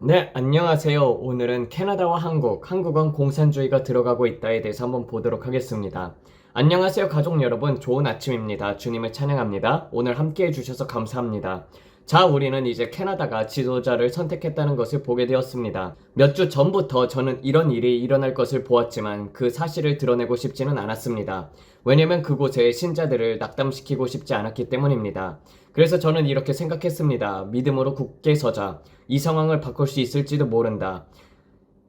네, 안녕하세요. 오늘은 캐나다와 한국은 공산주의가 들어가고 있다에 대해서 한번 보도록 하겠습니다. 안녕하세요, 가족 여러분. 좋은 아침입니다. 주님을 찬양합니다. 오늘 함께 해주셔서 감사합니다. 자, 우리는 이제 캐나다가 지도자를 선택했다는 것을 보게 되었습니다. 몇 주 전부터 저는 이런 일이 일어날 것을 보았지만 그 사실을 드러내고 싶지는 않았습니다. 왜냐면 그곳에 신자들을 낙담시키고 싶지 않았기 때문입니다. 그래서 저는 이렇게 생각했습니다. 믿음으로 굳게 서자. 이 상황을 바꿀 수 있을지도 모른다.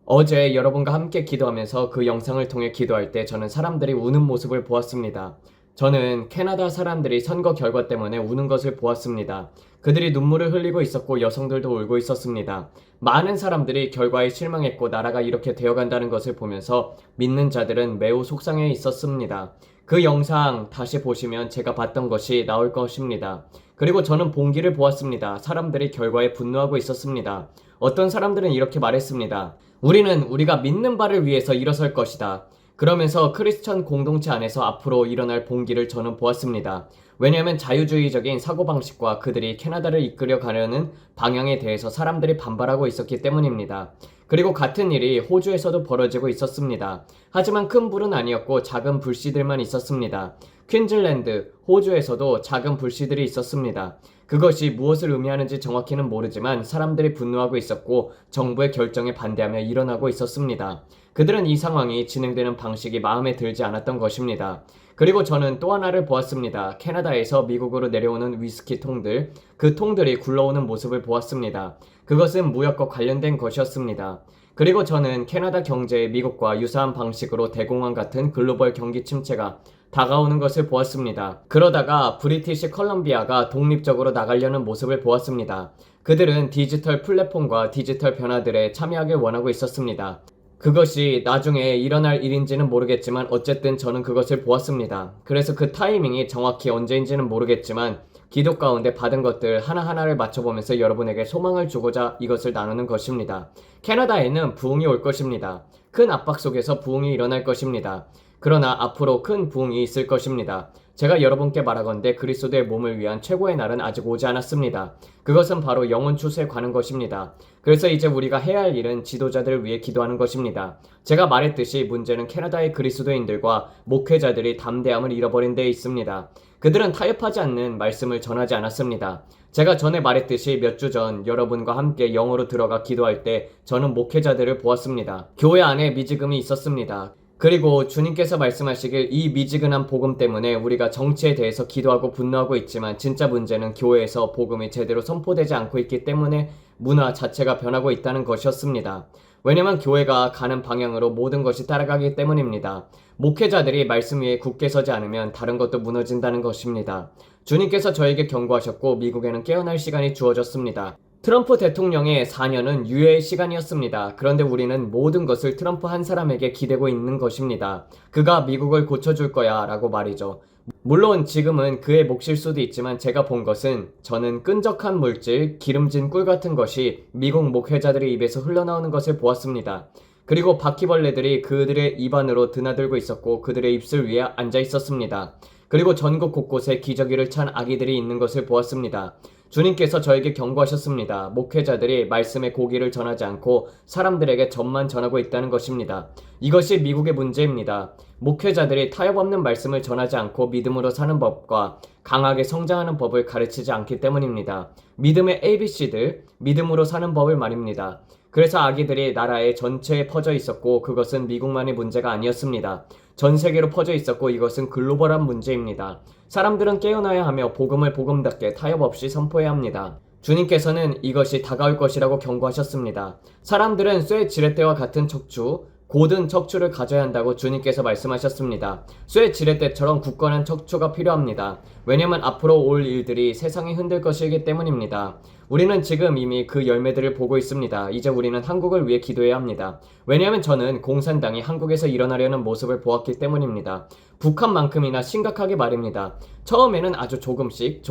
어제 여러분과 함께 기도하면서 그 영상을 통해 기도할 때 저는 사람들이 우는 모습을 보았습니다. 저는 캐나다 사람들이 선거 결과 때문에 우는 것을 보았습니다. 그들이 눈물을 흘리고 있었고 여성들도 울고 있었습니다. 많은 사람들이 결과에 실망했고 나라가 이렇게 되어간다는 것을 보면서 믿는 자들은 매우 속상해 있었습니다. 그 영상 다시 보시면 제가 봤던 것이 나올 것입니다. 그리고 저는 봉기를 보았습니다. 사람들이 결과에 분노하고 있었습니다. 어떤 사람들은 이렇게 말했습니다. 우리는 우리가 믿는 바를 위해서 일어설 것이다. 그러면서 크리스천 공동체 안에서 앞으로 일어날 봉기를 저는 보았습니다. 왜냐하면 자유주의적인 사고방식과 그들이 캐나다를 이끌어 가려는 방향에 대해서 사람들이 반발하고 있었기 때문입니다. 그리고 같은 일이 호주에서도 벌어지고 있었습니다. 하지만 큰 불은 아니었고 작은 불씨들만 있었습니다. 퀸즐랜드, 호주에서도 작은 불씨들이 있었습니다. 그것이 무엇을 의미하는지 정확히는 모르지만 사람들이 분노하고 있었고 정부의 결정에 반대하며 일어나고 있었습니다. 그들은 이 상황이 진행되는 방식이 마음에 들지 않았던 것입니다. 그리고 저는 또 하나를 보았습니다. 캐나다에서 미국으로 내려오는 위스키 통들, 그 통들이 굴러오는 모습을 보았습니다. 그것은 무역과 관련된 것이었습니다. 그리고 저는 캐나다 경제의 미국과 유사한 방식으로 대공황 같은 글로벌 경기 침체가 다가오는 것을 보았습니다. 그러다가 브리티시 컬럼비아가 독립적으로 나가려는 모습을 보았습니다. 그들은 디지털 플랫폼과 디지털 변화들에 참여하길 원하고 있었습니다. 그것이 나중에 일어날 일인지는 모르겠지만 어쨌든 저는 그것을 보았습니다. 그래서 그 타이밍이 정확히 언제인지는 모르겠지만 기도 가운데 받은 것들 하나하나를 맞춰보면서 여러분에게 소망을 주고자 이것을 나누는 것입니다. 캐나다에는 부흥이 올 것입니다. 큰 압박 속에서 부흥이 일어날 것입니다. 그러나 앞으로 큰 부흥이 있을 것입니다. 제가 여러분께 말하건대 그리스도의 몸을 위한 최고의 날은 아직 오지 않았습니다. 그것은 바로 영혼 추수에 관한 것입니다. 그래서 이제 우리가 해야 할 일은 지도자들을 위해 기도하는 것입니다. 제가 말했듯이 문제는 캐나다의 그리스도인들과 목회자들이 담대함을 잃어버린 데 있습니다. 그들은 타협하지 않는 말씀을 전하지 않았습니다. 제가 전에 말했듯이 몇 주 전 여러분과 함께 영어로 들어가 기도할 때 저는 목회자들을 보았습니다. 교회 안에 미지금이 있었습니다. 그리고 주님께서 말씀하시길 이 미지근한 복음 때문에 우리가 정치에 대해서 기도하고 분노하고 있지만 진짜 문제는 교회에서 복음이 제대로 선포되지 않고 있기 때문에 문화 자체가 변하고 있다는 것이었습니다. 왜냐면 교회가 가는 방향으로 모든 것이 따라가기 때문입니다. 목회자들이 말씀 위에 굳게 서지 않으면 다른 것도 무너진다는 것입니다. 주님께서 저에게 경고하셨고 미국에는 깨어날 시간이 주어졌습니다. 트럼프 대통령의 4년은 유예의 시간이었습니다. 그런데 우리는 모든 것을 트럼프 한 사람에게 기대고 있는 것입니다. 그가 미국을 고쳐줄 거야 라고 말이죠. 물론 지금은 그의 몫일 수도 있지만 제가 본 것은 저는 끈적한 물질, 기름진 꿀 같은 것이 미국 목회자들의 입에서 흘러나오는 것을 보았습니다. 그리고 바퀴벌레들이 그들의 입 안으로 드나들고 있었고 그들의 입술 위에 앉아 있었습니다. 그리고 전국 곳곳에 기저귀를 찬 아기들이 있는 것을 보았습니다. 주님께서 저에게 경고하셨습니다. 목회자들이 말씀의 고기를 전하지 않고 사람들에게 젖만 전하고 있다는 것입니다. 이것이 미국의 문제입니다. 목회자들이 타협 없는 말씀을 전하지 않고 믿음으로 사는 법과 강하게 성장하는 법을 가르치지 않기 때문입니다. 믿음의 ABC들, 믿음으로 사는 법을 말입니다. 그래서 아기들이 나라의 전체에 퍼져 있었고 그것은 미국만의 문제가 아니었습니다. 전 세계로 퍼져 있었고 이것은 글로벌한 문제입니다. 사람들은 깨어나야 하며 복음을 복음답게 타협 없이 선포해야 합니다. 주님께서는 이것이 다가올 것이라고 경고하셨습니다. 사람들은 쇠 지렛대와 같은 척추, 곧은 척추를 가져야 한다고 주님께서 말씀하셨습니다. 쇠 지렛대처럼 굳건한 척추가 필요합니다. 왜냐면 앞으로 올 일들이 세상이 흔들 것이기 때문입니다. 우리는 지금 이미 그 열매들을 보고 있습니다. 이제 우리는 한국을 위해 기도해야 합니다. 왜냐하면 저는 공산당이 한국에서 일어나려는 모습을 보았기 때문입니다. 북한만큼이나 심각하게 말입니다. 처음에는 아주 조금씩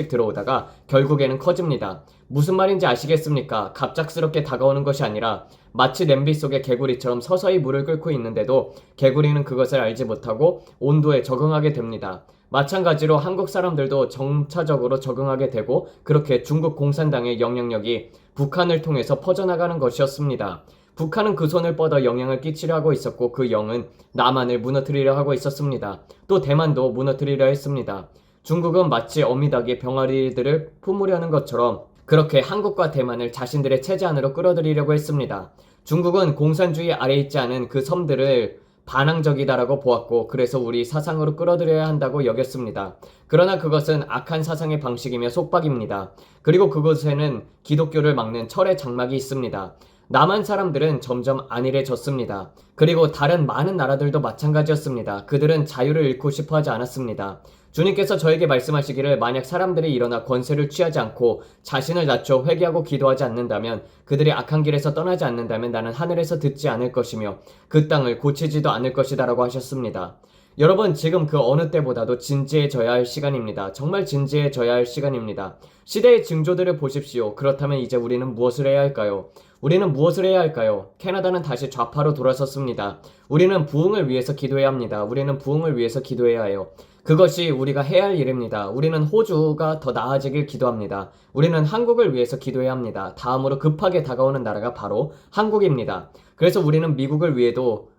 들어오다가 결국에는 커집니다. 무슨 말인지 아시겠습니까? 갑작스럽게 다가오는 것이 아니라 마치 냄비 속의 개구리처럼 서서히 물을 끓고 있는데도 개구리는 그것을 알지 못하고 온도에 적응하게 됩니다. 마찬가지로 한국 사람들도 점차적으로 적응하게 되고 그렇게 중국 공산당의 영향력이 북한을 통해서 퍼져나가는 것이었습니다. 북한은 그 손을 뻗어 영향을 끼치려 하고 있었고 그 영은 남한을 무너뜨리려 하고 있었습니다. 또 대만도 무너뜨리려 했습니다. 중국은 마치 어미닭이 병아리들을 품으려는 것처럼 그렇게 한국과 대만을 자신들의 체제 안으로 끌어들이려고 했습니다. 중국은 공산주의 아래 있지 않은 그 섬들을 반항적이다라고 보았고 그래서 우리 사상으로 끌어들여야 한다고 여겼습니다. 그러나 그것은 악한 사상의 방식이며 속박입니다. 그리고 그곳에는 기독교를 막는 철의 장막이 있습니다. 남한 사람들은 점점 안일해졌습니다. 그리고 다른 많은 나라들도 마찬가지였습니다. 그들은 자유를 잃고 싶어 하지 않았습니다. 주님께서 저에게 말씀하시기를 만약 사람들이 일어나 권세를 취하지 않고 자신을 낮춰 회개하고 기도하지 않는다면 그들이 악한 길에서 떠나지 않는다면 나는 하늘에서 듣지 않을 것이며 그 땅을 고치지도 않을 것이다 라고 하셨습니다. 여러분 지금 그 어느 때보다도 진지해져야 할 시간입니다. 정말 진지해져야 할 시간입니다. 시대의 징조들을 보십시오. 그렇다면 이제 우리는 무엇을 해야 할까요? 우리는 무엇을 해야 할까요? 캐나다는 다시 좌파로 돌아섰습니다. 우리는 부흥을 위해서 기도해야 합니다. 우리는 부흥을 위해서 기도해야 해요. 그것이 우리가 해야 할 일입니다. 우리는 호주가 더 나아지길 기도합니다. 우리는 한국을 위해서 기도해야 합니다. 다음으로 급하게 다가오는 나라가 바로 한국입니다. 그래서 우리는 미국을 위해도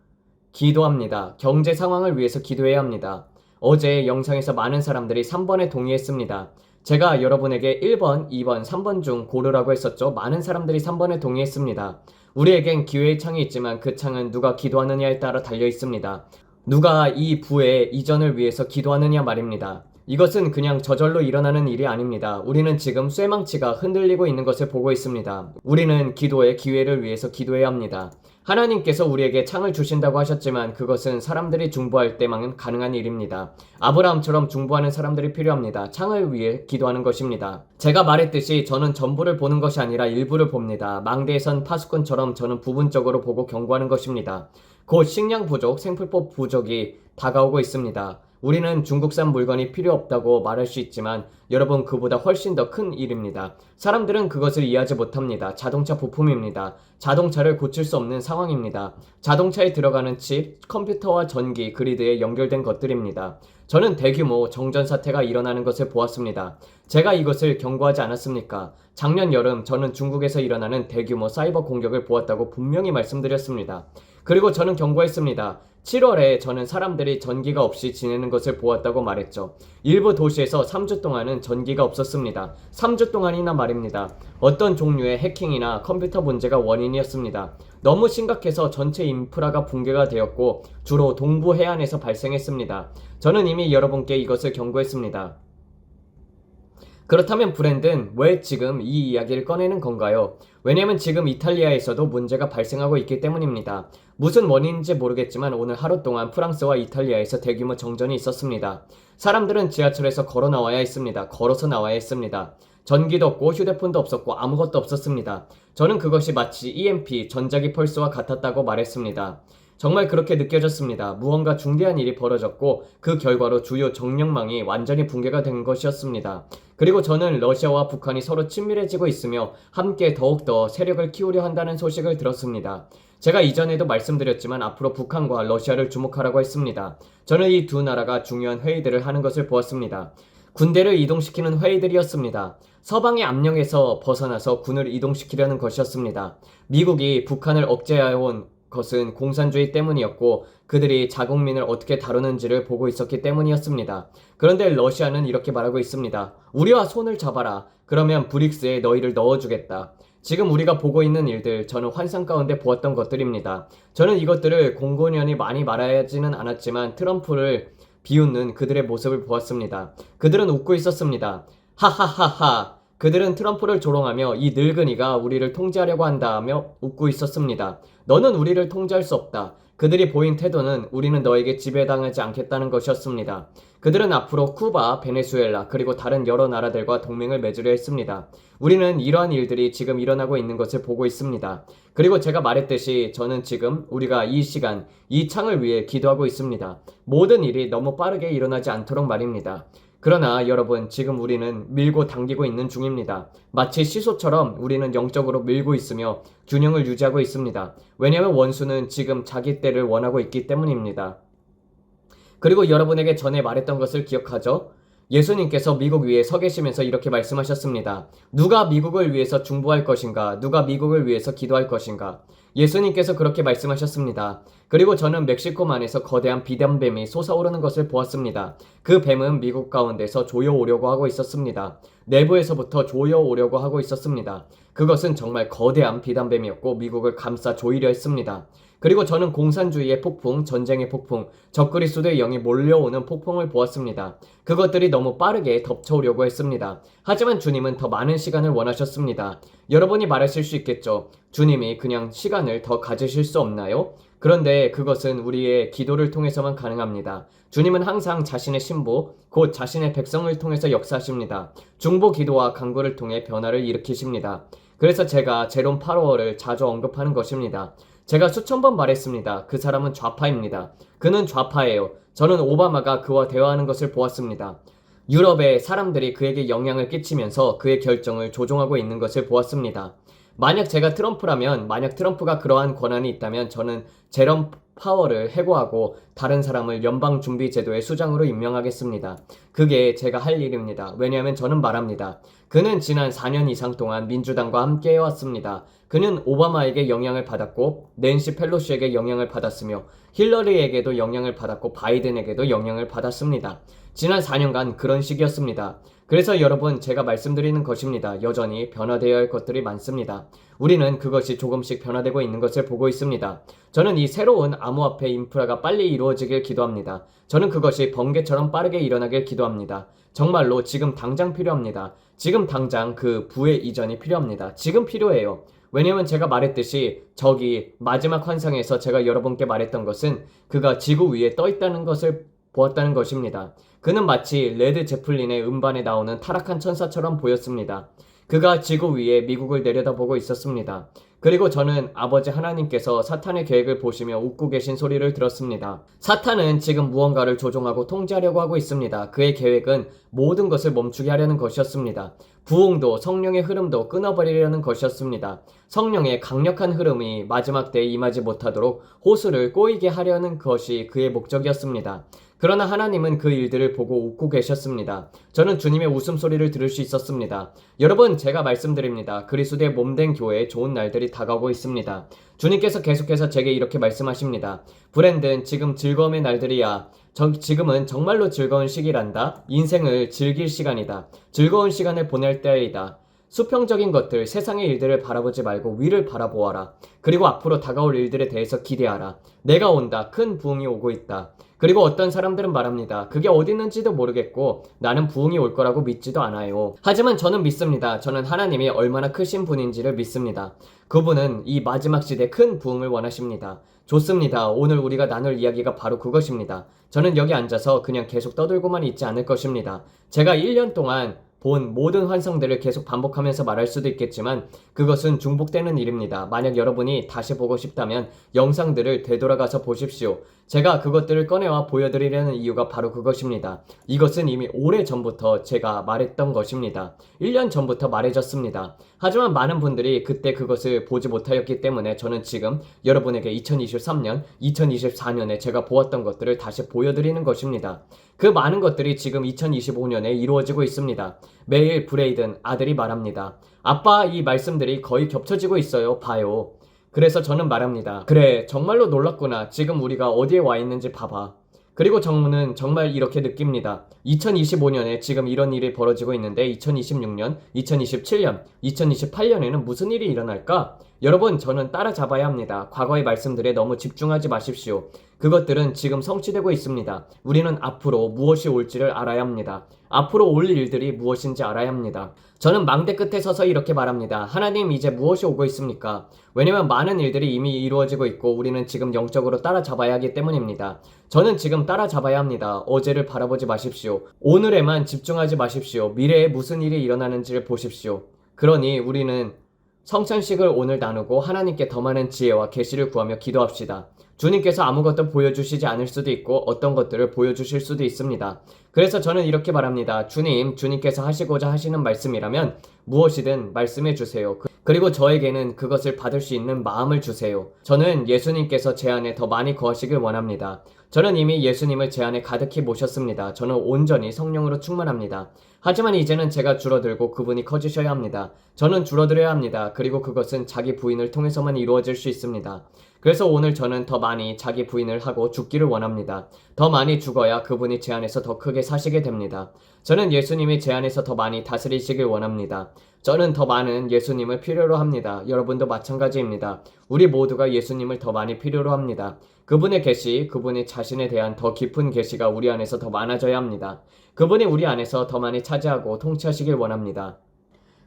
기도합니다. 경제 상황을 위해서 기도해야 합니다. 어제 영상에서 많은 사람들이 3번에 동의했습니다. 제가 여러분에게 1번, 2번, 3번 중 고르라고 했었죠. 많은 사람들이 3번에 동의했습니다. 우리에겐 기회의 창이 있지만 그 창은 누가 기도하느냐에 따라 달려 있습니다. 누가 이 부의 이전을 위해서 기도하느냐 말입니다. 이것은 그냥 저절로 일어나는 일이 아닙니다. 우리는 지금 쇠망치가 흔들리고 있는 것을 보고 있습니다. 우리는 기도의 기회를 위해서 기도해야 합니다. 하나님께서 우리에게 창을 주신다고 하셨지만 그것은 사람들이 중보할 때만 가능한 일입니다. 아브라함처럼 중보하는 사람들이 필요합니다. 창을 위해 기도하는 것입니다. 제가 말했듯이 저는 전부를 보는 것이 아니라 일부를 봅니다. 망대에선 파수꾼처럼 저는 부분적으로 보고 경고하는 것입니다. 곧 식량 부족, 생필법 부족이 다가오고 있습니다. 우리는 중국산 물건이 필요 없다고 말할 수 있지만 여러분 그보다 훨씬 더 큰 일입니다. 사람들은 그것을 이해하지 못합니다. 자동차 부품입니다. 자동차를 고칠 수 없는 상황입니다. 자동차에 들어가는 칩, 컴퓨터와 전기, 그리드에 연결된 것들입니다. 저는 대규모 정전 사태가 일어나는 것을 보았습니다. 제가 이것을 경고하지 않았습니까? 작년 여름 저는 중국에서 일어나는 대규모 사이버 공격을 보았다고 분명히 말씀드렸습니다. 그리고 저는 경고했습니다. 7월에 저는 사람들이 전기가 없이 지내는 것을 보았다고 말했죠. 일부 도시에서 3주 동안은 전기가 없었습니다. 3주 동안이나 말입니다. 어떤 종류의 해킹이나 컴퓨터 문제가 원인이었습니다. 너무 심각해서 전체 인프라가 붕괴가 되었고 주로 동부 해안에서 발생했습니다. 저는 이미 여러분께 이것을 경고했습니다. 그렇다면 브랜드는 왜 지금 이 이야기를 꺼내는 건가요? 왜냐면 지금 이탈리아에서도 문제가 발생하고 있기 때문입니다. 무슨 원인인지 모르겠지만 오늘 하루 동안 프랑스와 이탈리아에서 대규모 정전이 있었습니다. 사람들은 지하철에서 걸어 나와야 했습니다. 걸어서 나와야 했습니다. 전기도 없고 휴대폰도 없었고 아무것도 없었습니다. 저는 그것이 마치 EMP, 전자기 펄스와 같았다고 말했습니다. 정말 그렇게 느껴졌습니다. 무언가 중대한 일이 벌어졌고 그 결과로 주요 정력망이 완전히 붕괴가 된 것이었습니다. 그리고 저는 러시아와 북한이 서로 친밀해지고 있으며 함께 더욱더 세력을 키우려 한다는 소식을 들었습니다. 제가 이전에도 말씀드렸지만 앞으로 북한과 러시아를 주목하라고 했습니다. 저는 이 두 나라가 중요한 회의들을 하는 것을 보았습니다. 군대를 이동시키는 회의들이었습니다. 서방의 압력에서 벗어나서 군을 이동시키려는 것이었습니다. 미국이 북한을 억제해온 것은 공산주의 때문이었고 그들이 자국민을 어떻게 다루는지를 보고 있었기 때문이었습니다. 그런데 러시아는 이렇게 말하고 있습니다. 우리와 손을 잡아라. 그러면 브릭스에 너희를 넣어주겠다. 지금 우리가 보고 있는 일들, 저는 환상 가운데 보았던 것들입니다. 저는 이것들을 공공연히 많이 말하지는 않았지만 트럼프를 비웃는 그들의 모습을 보았습니다. 그들은 웃고 있었습니다. 하하하하. 그들은 트럼프를 조롱하며 이 늙은이가 우리를 통제하려고 한다며 웃고 있었습니다. 너는 우리를 통제할 수 없다. 그들이 보인 태도는 우리는 너에게 지배당하지 않겠다는 것이었습니다. 그들은 앞으로 쿠바, 베네수엘라 그리고 다른 여러 나라들과 동맹을 맺으려 했습니다. 우리는 이러한 일들이 지금 일어나고 있는 것을 보고 있습니다. 그리고 제가 말했듯이 저는 지금 우리가 이 시간, 이 창을 위해 기도하고 있습니다. 모든 일이 너무 빠르게 일어나지 않도록 말입니다. 그러나 여러분 지금 우리는 밀고 당기고 있는 중입니다. 마치 시소처럼 우리는 영적으로 밀고 있으며 균형을 유지하고 있습니다. 왜냐하면 원수는 지금 자기 때를 원하고 있기 때문입니다. 그리고 여러분에게 전에 말했던 것을 기억하죠? 예수님께서 미국 위에 서 계시면서 이렇게 말씀하셨습니다. 누가 미국을 위해서 중보할 것인가? 누가 미국을 위해서 기도할 것인가? 예수님께서 그렇게 말씀하셨습니다. 그리고 저는 멕시코만에서 거대한 비단뱀이 솟아오르는 것을 보았습니다. 그 뱀은 미국 가운데서 조여오려고 하고 있었습니다. 내부에서부터 조여오려고 하고 있었습니다. 그것은 정말 거대한 비단뱀이었고 미국을 감싸 조이려 했습니다. 그리고 저는 공산주의의 폭풍, 전쟁의 폭풍, 적그리스도의 영이 몰려오는 폭풍을 보았습니다. 그것들이 너무 빠르게 덮쳐오려고 했습니다. 하지만 주님은 더 많은 시간을 원하셨습니다. 여러분이 말하실 수 있겠죠. 주님이 그냥 시간을 더 가지실 수 없나요? 그런데 그것은 우리의 기도를 통해서만 가능합니다. 주님은 항상 자신의 신부, 곧 자신의 백성을 통해서 역사하십니다. 중보 기도와 간구를 통해 변화를 일으키십니다. 그래서 제가 제롬 파로워를 자주 언급하는 것입니다. 제가 수천 번 말했습니다. 그 사람은 좌파입니다. 그는 좌파예요. 저는 오바마가 그와 대화하는 것을 보았습니다. 유럽의 사람들이 그에게 영향을 끼치면서 그의 결정을 조종하고 있는 것을 보았습니다. 만약 제가 트럼프라면, 만약 트럼프가 그러한 권한이 있다면 저는 제롬 파워를 해고하고 다른 사람을 연방준비제도의 수장으로 임명하겠습니다. 그게 제가 할 일입니다. 왜냐하면 저는 말합니다. 그는 지난 4년 이상 동안 민주당과 함께 해왔습니다. 그는 오바마에게 영향을 받았고 낸시 펠로시에게 영향을 받았으며 힐러리에게도 영향을 받았고 바이든에게도 영향을 받았습니다. 지난 4년간 그런 시기였습니다. 그래서 여러분, 제가 말씀드리는 것입니다. 여전히 변화되어야 할 것들이 많습니다. 우리는 그것이 조금씩 변화되고 있는 것을 보고 있습니다. 저는 이 새로운 암호화폐 인프라가 빨리 이루어지길 기도합니다. 저는 그것이 번개처럼 빠르게 일어나길 기도합니다. 정말로 지금 당장 필요합니다. 지금 당장 그 부의 이전이 필요합니다. 지금 필요해요. 왜냐면 제가 말했듯이 저기 마지막 환상에서 제가 여러분께 말했던 것은 그가 지구 위에 떠 있다는 것을 보았다는 것입니다. 그는 마치 레드 제플린의 음반에 나오는 타락한 천사처럼 보였습니다. 그가 지구 위에 미국을 내려다보고 있었습니다. 그리고 저는 아버지 하나님께서 사탄의 계획을 보시며 웃고 계신 소리를 들었습니다. 사탄은 지금 무언가를 조종하고 통제하려고 하고 있습니다. 그의 계획은 모든 것을 멈추게 하려는 것이었습니다. 부흥도 성령의 흐름도 끊어버리려는 것이었습니다. 성령의 강력한 흐름이 마지막 때에 임하지 못하도록 호수를 꼬이게 하려는 것이 그의 목적이었습니다. 그러나 하나님은 그 일들을 보고 웃고 계셨습니다. 저는 주님의 웃음소리를 들을 수 있었습니다. 여러분, 제가 말씀드립니다. 그리스도의 몸된 교회에 좋은 날들이 다가오고 있습니다. 주님께서 계속해서 제게 이렇게 말씀하십니다. 브랜든, 지금 즐거움의 날들이야. 지금은 정말로 즐거운 시기란다. 인생을 즐길 시간이다. 즐거운 시간을 보낼 때이다. 수평적인 것들, 세상의 일들을 바라보지 말고 위를 바라보아라. 그리고 앞으로 다가올 일들에 대해서 기대하라. 내가 온다. 큰 부흥이 오고 있다. 그리고 어떤 사람들은 말합니다. 그게 어디 있는지도 모르겠고 나는 부흥이 올 거라고 믿지도 않아요. 하지만 저는 믿습니다. 저는 하나님이 얼마나 크신 분인지를 믿습니다. 그분은 이 마지막 시대 큰 부흥을 원하십니다. 좋습니다. 오늘 우리가 나눌 이야기가 바로 그것입니다. 저는 여기 앉아서 그냥 계속 떠들고만 있지 않을 것입니다. 제가 1년 동안 본 모든 환상들을 계속 반복하면서 말할 수도 있겠지만 그것은 중복되는 일입니다. 만약 여러분이 다시 보고 싶다면 영상들을 되돌아가서 보십시오. 제가 그것들을 꺼내와 보여드리려는 이유가 바로 그것입니다. 이것은 이미 오래전부터 제가 말했던 것입니다. 1년 전부터 말해졌습니다. 하지만 많은 분들이 그때 그것을 보지 못하였기 때문에 저는 지금 여러분에게 2023년, 2024년에 제가 보았던 것들을 다시 보여드리는 것입니다. 그 많은 것들이 지금 2025년에 이루어지고 있습니다. 매일 브레이든 아들이 말합니다. 아빠, 이 말씀들이 거의 겹쳐지고 있어요. 봐요. 그래서 저는 말합니다. 그래, 정말로 놀랍구나. 지금 우리가 어디에 와 있는지 봐봐. 그리고 저는 정말 이렇게 느낍니다. 2025년에 지금 이런 일이 벌어지고 있는데 2026년, 2027년, 2028년에는 무슨 일이 일어날까? 여러분, 저는 따라잡아야 합니다. 과거의 말씀들에 너무 집중하지 마십시오. 그것들은 지금 성취되고 있습니다. 우리는 앞으로 무엇이 올지를 알아야 합니다. 앞으로 올 일들이 무엇인지 알아야 합니다. 저는 망대 끝에 서서 이렇게 말합니다. 하나님, 이제 무엇이 오고 있습니까? 왜냐면 많은 일들이 이미 이루어지고 있고 우리는 지금 영적으로 따라잡아야 하기 때문입니다. 저는 지금 따라잡아야 합니다. 어제를 바라보지 마십시오. 오늘에만 집중하지 마십시오. 미래에 무슨 일이 일어나는지를 보십시오. 그러니 우리는 성찬식을 오늘 나누고 하나님께 더 많은 지혜와 계시를 구하며 기도합시다. 주님께서 아무것도 보여주시지 않을 수도 있고 어떤 것들을 보여주실 수도 있습니다. 그래서 저는 이렇게 말합니다. 주님께서 하시고자 하시는 말씀이라면 무엇이든 말씀해 주세요. 그리고 저에게는 그것을 받을 수 있는 마음을 주세요. 저는 예수님께서 제 안에 더 많이 거하시길 원합니다. 저는 이미 예수님을 제 안에 가득히 모셨습니다. 저는 온전히 성령으로 충만합니다. 하지만 이제는 제가 줄어들고 그분이 커지셔야 합니다. 저는 줄어들어야 합니다. 그리고 그것은 자기 부인을 통해서만 이루어질 수 있습니다. 그래서 오늘 저는 더 많이 자기 부인을 하고 죽기를 원합니다. 더 많이 죽어야 그분이 제 안에서 더 크게 사시게 됩니다. 저는 예수님이 제 안에서 더 많이 다스리시길 원합니다. 저는 더 많은 예수님을 필요로 합니다. 여러분도 마찬가지입니다. 우리 모두가 예수님을 더 많이 필요로 합니다. 그분의 계시, 그분의 자신에 대한 더 깊은 계시가 우리 안에서 더 많아져야 합니다. 그분이 우리 안에서 더 많이 차지하고 통치하시길 원합니다.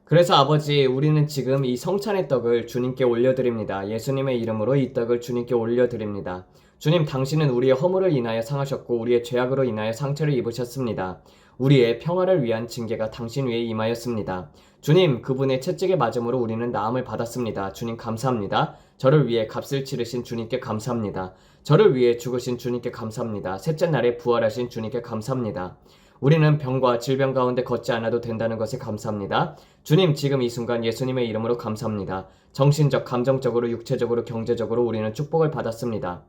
그래서 아버지, 우리는 지금 이 성찬의 떡을 주님께 올려드립니다. 예수님의 이름으로 이 떡을 주님께 올려드립니다. 주님, 당신은 우리의 허물을 인하여 상하셨고 우리의 죄악으로 인하여 상처를 입으셨습니다. 우리의 평화를 위한 징계가 당신 위에 임하였습니다. 주님, 그분의 채찍에 맞음으로 우리는 나음을 받았습니다. 주님 감사합니다. 저를 위해 값을 치르신 주님께 감사합니다. 저를 위해 죽으신 주님께 감사합니다. 셋째 날에 부활하신 주님께 감사합니다. 우리는 병과 질병 가운데 걷지 않아도 된다는 것에 감사합니다. 주님, 지금 이 순간 예수님의 이름으로 감사합니다. 정신적, 감정적으로, 육체적으로, 경제적으로 우리는 축복을 받았습니다.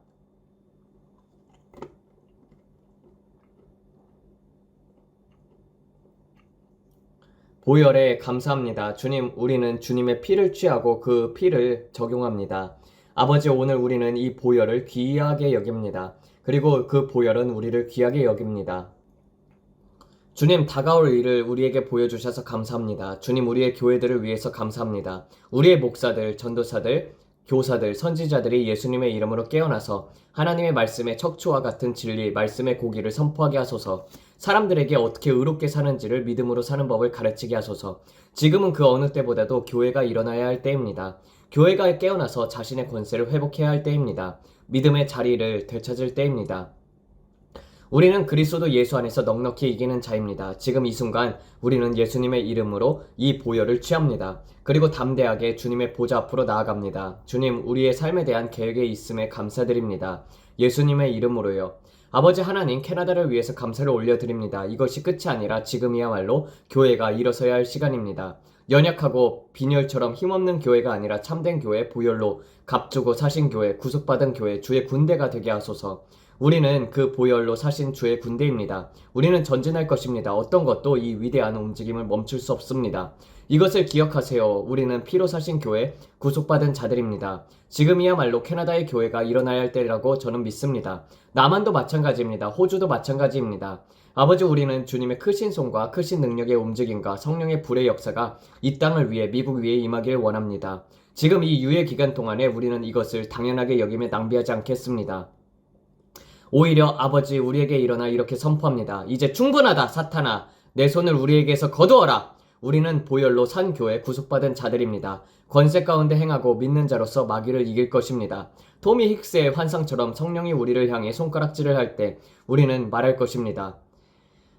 보혈에 감사합니다. 주님, 우리는 주님의 피를 취하고 그 피를 적용합니다. 아버지, 오늘 우리는 이 보혈을 귀하게 여깁니다. 그리고 그 보혈은 우리를 귀하게 여깁니다. 주님, 다가올 일을 우리에게 보여주셔서 감사합니다. 주님, 우리의 교회들을 위해서 감사합니다. 우리의 목사들, 전도사들, 교사들, 선지자들이 예수님의 이름으로 깨어나서 하나님의 말씀의 척추와 같은 진리, 말씀의 고기를 선포하게 하소서. 사람들에게 어떻게 의롭게 사는지를 믿음으로 사는 법을 가르치게 하소서. 지금은 그 어느 때보다도 교회가 일어나야 할 때입니다. 교회가 깨어나서 자신의 권세를 회복해야 할 때입니다. 믿음의 자리를 되찾을 때입니다. 우리는 그리스도 예수 안에서 넉넉히 이기는 자입니다. 지금 이 순간 우리는 예수님의 이름으로 이 보혈을 취합니다. 그리고 담대하게 주님의 보좌 앞으로 나아갑니다. 주님, 우리의 삶에 대한 계획에 있음에 감사드립니다. 예수님의 이름으로요. 아버지 하나님, 캐나다를 위해서 감사를 올려드립니다. 이것이 끝이 아니라 지금이야말로 교회가 일어서야 할 시간입니다. 연약하고 빈혈처럼 힘없는 교회가 아니라 참된 교회, 보혈로 값주고 사신 교회, 구속받은 교회, 주의 군대가 되게 하소서. 우리는 그 보혈로 사신 주의 군대입니다. 우리는 전진할 것입니다. 어떤 것도 이 위대한 움직임을 멈출 수 없습니다. 이것을 기억하세요. 우리는 피로 사신 교회, 구속받은 자들입니다. 지금이야말로 캐나다의 교회가 일어나야 할 때라고 저는 믿습니다. 남한도 마찬가지입니다. 호주도 마찬가지입니다. 아버지, 우리는 주님의 크신 손과 크신 능력의 움직임과 성령의 불의 역사가 이 땅을 위해, 미국 위에 임하길 원합니다. 지금 이 유예 기간 동안에 우리는 이것을 당연하게 여김에 낭비하지 않겠습니다. 오히려 아버지, 우리에게 일어나 이렇게 선포합니다. 이제 충분하다, 사탄아. 내 손을 우리에게서 거두어라. 우리는 보혈로 산 교회, 구속받은 자들입니다. 권세 가운데 행하고 믿는 자로서 마귀를 이길 것입니다. 토미 힉스의 환상처럼 성령이 우리를 향해 손가락질을 할 때 우리는 말할 것입니다.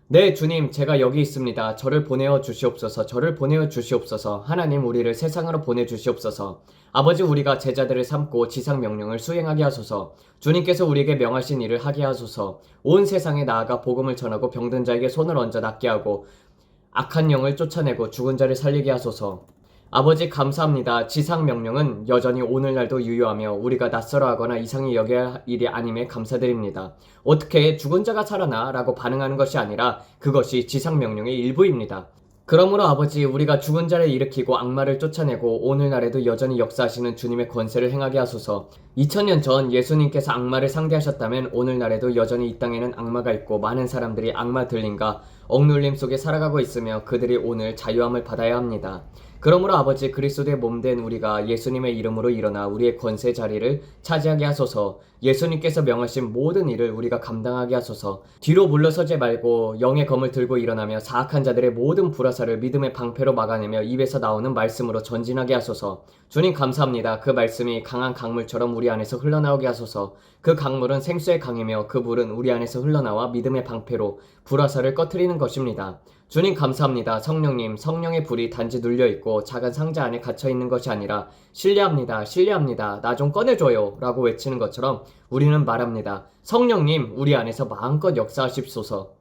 네, 주님, 제가 여기 있습니다. 저를 보내어 주시옵소서. 저를 보내어 주시옵소서. 하나님, 우리를 세상으로 보내주시옵소서. 아버지, 우리가 제자들을 삼고 지상 명령을 수행하게 하소서. 주님께서 우리에게 명하신 일을 하게 하소서. 온 세상에 나아가 복음을 전하고 병든 자에게 손을 얹어 낫게 하고 악한 영을 쫓아내고 죽은 자를 살리게 하소서. 아버지, 감사합니다. 지상 명령은 여전히 오늘날도 유효하며 우리가 낯설어 하거나 이상히 여겨야 할 일이 아님에 감사드립니다. 어떻게 죽은 자가 살아나? 라고 반응하는 것이 아니라 그것이 지상 명령의 일부입니다. 그러므로 아버지, 우리가 죽은 자를 일으키고 악마를 쫓아내고 오늘날에도 여전히 역사하시는 주님의 권세를 행하게 하소서. 2000년 전 예수님께서 악마를 상대하셨다면 오늘날에도 여전히 이 땅에는 악마가 있고 많은 사람들이 악마 들림과 억눌림 속에 살아가고 있으며 그들이 오늘 자유함을 받아야 합니다. 그러므로 아버지, 그리스도의 몸된 우리가 예수님의 이름으로 일어나 우리의 권세 자리를 차지하게 하소서. 예수님께서 명하신 모든 일을 우리가 감당하게 하소서. 뒤로 물러서지 말고 영의 검을 들고 일어나며 사악한 자들의 모든 불화살을 믿음의 방패로 막아내며 입에서 나오는 말씀으로 전진하게 하소서. 주님 감사합니다. 그 말씀이 강한 강물처럼 우리 안에서 흘러나오게 하소서. 그 강물은 생수의 강이며 그 물은 우리 안에서 흘러나와 믿음의 방패로 불화살을 꺼트리는 것입니다. 주님 감사합니다. 성령님, 성령의 불이 단지 눌려있고 작은 상자 안에 갇혀있는 것이 아니라 신뢰합니다. 신뢰합니다. 나 좀 꺼내줘요. 라고 외치는 것처럼 우리는 말합니다. 성령님, 우리 안에서 마음껏 역사하십소서.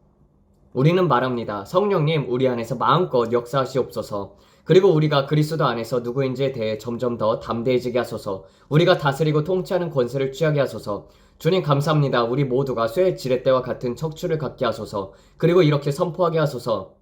우리는 말합니다. 성령님, 우리 안에서 마음껏 역사하시옵소서. 그리고 우리가 그리스도 안에서 누구인지에 대해 점점 더 담대해지게 하소서. 우리가 다스리고 통치하는 권세를 취하게 하소서. 주님 감사합니다. 우리 모두가 쇠의 지렛대와 같은 척추를 갖게 하소서. 그리고 이렇게 선포하게 하소서.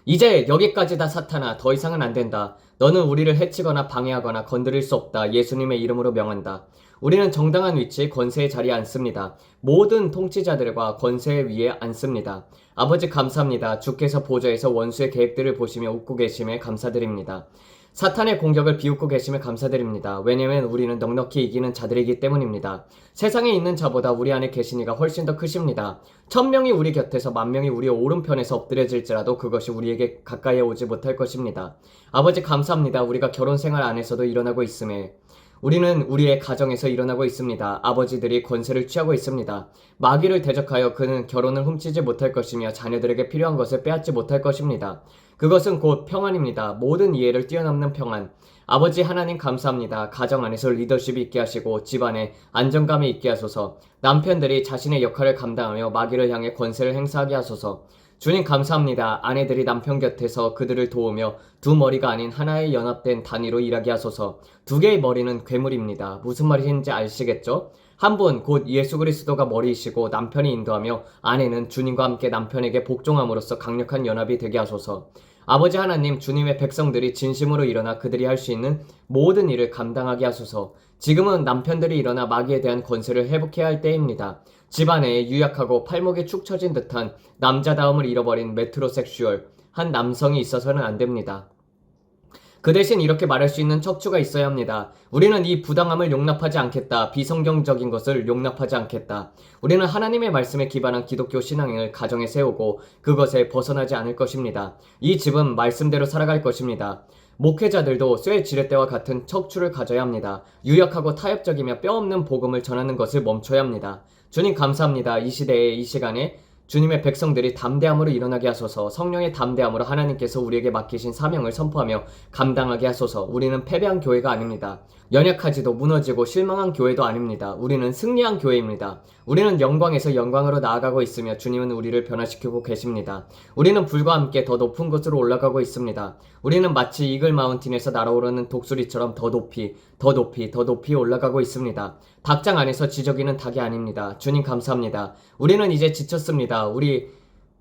이제 여기까지다 사탄아, 더 이상은 안 된다. 너는 우리를 해치거나 방해하거나 건드릴 수 없다. 예수님의 이름으로 명한다. 우리는 정당한 위치, 권세의 자리에 앉습니다. 모든 통치자들과 권세 위에 앉습니다. 아버지 감사합니다. 주께서 보좌에서 원수의 계획들을 보시며 웃고 계심에 감사드립니다. 사탄의 공격을 비웃고 계심에 감사드립니다. 왜냐하면 우리는 넉넉히 이기는 자들이기 때문입니다. 세상에 있는 자보다 우리 안에 계신 이가 훨씬 더 크십니다. 1000명이 우리 곁에서 10,000명이 우리 오른편에서 엎드려질지라도 그것이 우리에게 가까이 오지 못할 것입니다. 아버지 감사합니다. 우리가 결혼 생활 안에서도 일어나고 있음에 우리는 우리의 가정에서 일어나고 있습니다. 아버지들이 권세를 취하고 있습니다. 마귀를 대적하여 그는 결혼을 훔치지 못할 것이며 자녀들에게 필요한 것을 빼앗지 못할 것입니다. 그것은 곧 평안입니다. 모든 이해를 뛰어넘는 평안. 아버지 하나님 감사합니다. 가정 안에서 리더십이 있게 하시고 집안에 안정감이 있게 하소서. 남편들이 자신의 역할을 감당하며 마귀를 향해 권세를 행사하게 하소서. 주님 감사합니다. 아내들이 남편 곁에서 그들을 도우며 두 머리가 아닌 하나의 연합된 단위로 일하게 하소서. 두 개의 머리는 괴물입니다. 무슨 말인지 아시겠죠? 한 분 곧 예수 그리스도가 머리이시고 남편이 인도하며 아내는 주님과 함께 남편에게 복종함으로써 강력한 연합이 되게 하소서. 아버지 하나님, 주님의 백성들이 진심으로 일어나 그들이 할 수 있는 모든 일을 감당하게 하소서. 지금은 남편들이 일어나 마귀에 대한 권세를 회복해야 할 때입니다. 집안에 유약하고 팔목이 축 처진 듯한 남자다움을 잃어버린 메트로섹슈얼 한 남성이 있어서는 안 됩니다. 그 대신 이렇게 말할 수 있는 척추가 있어야 합니다. 우리는 이 부당함을 용납하지 않겠다. 비성경적인 것을 용납하지 않겠다. 우리는 하나님의 말씀에 기반한 기독교 신앙을 가정에 세우고 그것에 벗어나지 않을 것입니다. 이 집은 말씀대로 살아갈 것입니다. 목회자들도 쇠 지렛대와 같은 척추를 가져야 합니다. 유약하고 타협적이며 뼈없는 복음을 전하는 것을 멈춰야 합니다. 주님 감사합니다. 이 시대에 이 시간에 주님의 백성들이 담대함으로 일어나게 하소서. 성령의 담대함으로 하나님께서 우리에게 맡기신 사명을 선포하며 감당하게 하소서. 우리는 패배한 교회가 아닙니다. 연약하지도 무너지고 실망한 교회도 아닙니다. 우리는 승리한 교회입니다. 우리는 영광에서 영광으로 나아가고 있으며 주님은 우리를 변화시키고 계십니다. 우리는 불과 함께 더 높은 곳으로 올라가고 있습니다. 우리는 마치 이글 마운틴에서 날아오르는 독수리처럼 더 높이, 더 높이, 더 높이 올라가고 있습니다. 닭장 안에서 지저귀는 닭이 아닙니다. 주님 감사합니다. 우리는 이제 지쳤습니다. 우리